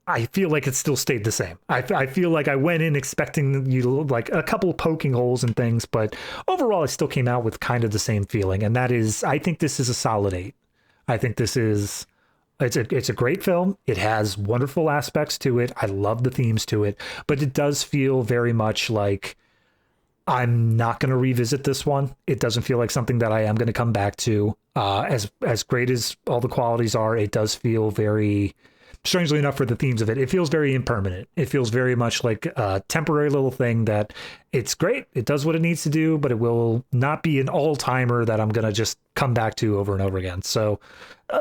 I feel like it still stayed the same. I feel like I went in expecting you to, like, a couple of poking holes and things, but overall I still came out with kind of the same feeling. And that is, I think this is a solid 8. I think this is, it's a great film. It has wonderful aspects to it. I love the themes to it, but it does feel very much like I'm not going to revisit this one. It doesn't feel like something that I am going to come back to. As great as all the qualities are, it does feel very, strangely enough for the themes of it, it feels very impermanent. It feels very much like a temporary little thing that it's great. It does what it needs to do, but it will not be an all-timer that I'm going to just come back to over and over again. So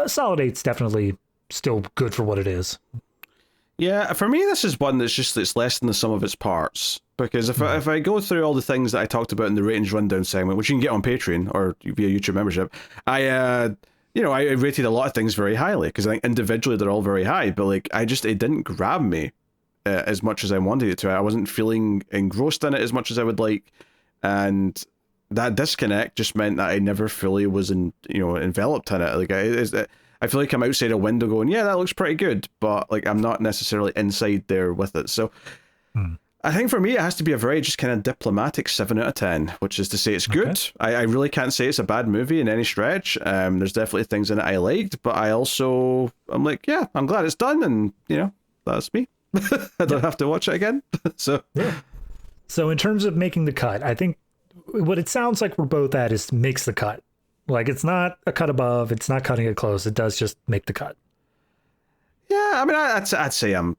solid 8's definitely still good for what it is. Yeah, for me, this is one it's less than the sum of its parts. Because if I go through all the things that I talked about in the ratings rundown segment, which you can get on Patreon or via YouTube membership, I rated a lot of things very highly because I think individually they're all very high, but like it didn't grab me as much as I wanted it to. I wasn't feeling engrossed in it as much as I would like, and that disconnect just meant that I never fully was enveloped in it. Like I feel like I'm outside a window going, yeah, that looks pretty good, but like I'm not necessarily inside there with it. So. I think for me, it has to be a very just kind of diplomatic 7 out of 10, which is to say it's good. Okay. I really can't say it's a bad movie in any stretch. There's definitely things in it I liked, but I'm like, yeah, I'm glad it's done, and that's me. I don't have to watch it again. So in terms of making the cut, I think what it sounds like we're both at is makes the cut. Like it's not a cut above, it's not cutting it close. It does just make the cut. Yeah, I mean, I'd say I'm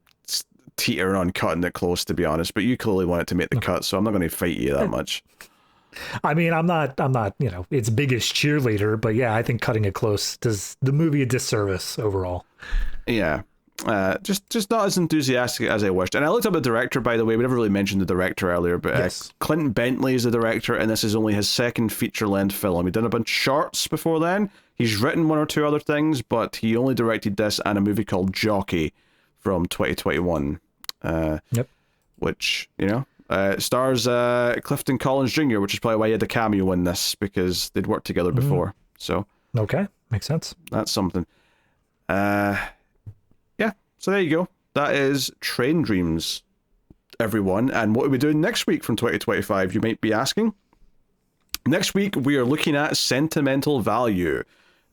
teetering on cutting it close, to be honest, but you clearly wanted to make the cut, so I'm not going to fight you that much. I mean, I'm not, its biggest cheerleader, but yeah, I think cutting it close does the movie a disservice overall. Yeah. Just not as enthusiastic as I wished. And I looked up the director, by the way. We never really mentioned the director earlier, but yes. Clint Bentley is the director, and this is only his second feature-length film. He'd done a bunch of shorts before then. He's written one or two other things, but he only directed this and a movie called Jockey from 2021. Yep. Which, stars Clifton Collins Jr., which is probably why he had a cameo in this, because they'd worked together before. So okay, makes sense. That's something. Yeah, so there you go. That is Train Dreams, everyone. And what are we doing next week from 2025, you might be asking? Next week, we are looking at Sentimental Value,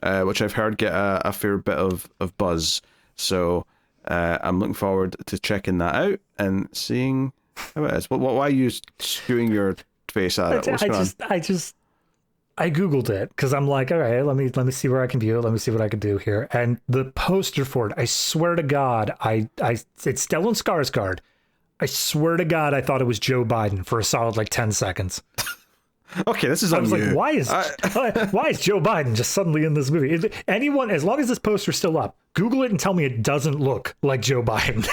which I've heard get a fair bit of buzz. So I'm looking forward to checking that out and seeing how it is. Why are you skewing your face at it? I Googled it because I'm like, all right, let me see where I can view it. Let me see what I can do here. And the poster for it, I swear to God, it's Stellan Skarsgård. I swear to God, I thought it was Joe Biden for a solid 10 seconds. Okay, this is on you. I was like, why is Joe Biden just suddenly in this movie? Anyone, as long as this poster's still up, Google it and tell me it doesn't look like Joe Biden.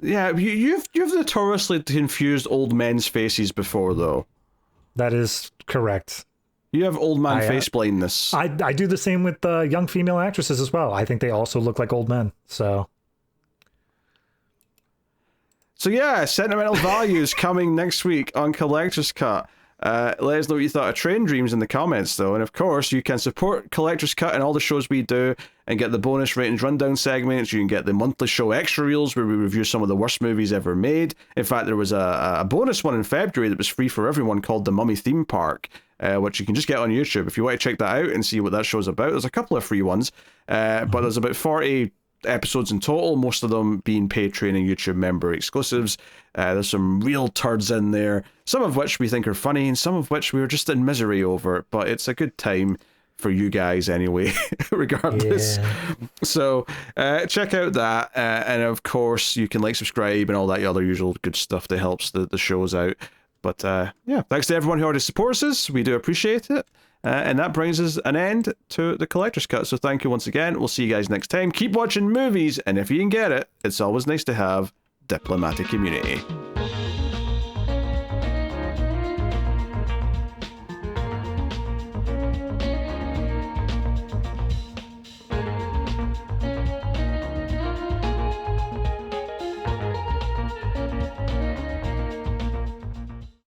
Yeah, you've notoriously confused old men's faces before, though. That is correct. You have old man face blindness. I do the same with young female actresses as well. I think they also look like old men. So yeah, Sentimental Value is coming next week on Collector's Cut. Let us know what you thought of Train Dreams in the comments, though. And of course, you can support Collector's Cut and all the shows we do and get the bonus ratings rundown segments. You can get the monthly show extra reels where we review some of the worst movies ever made. In fact, there was a bonus one in February that was free for everyone called The Mummy Theme Park, which you can just get on YouTube. If you want to check that out and see what that show's about, there's a couple of free ones, but there's about 40 episodes in total, most of them being Patreon and YouTube member exclusives. There's some real turds in there, some of which we think are funny and some of which we were just in misery over, but it's a good time for you guys anyway, regardless. Yeah. So check out that, and of course you can subscribe and all that other usual good stuff that helps the shows out. But yeah, thanks to everyone who already supports us. We do appreciate it. And that brings us an end to the Collector's Cut. So thank you once again. We'll see you guys next time. Keep watching movies, and if you can get it, it's always nice to have diplomatic immunity.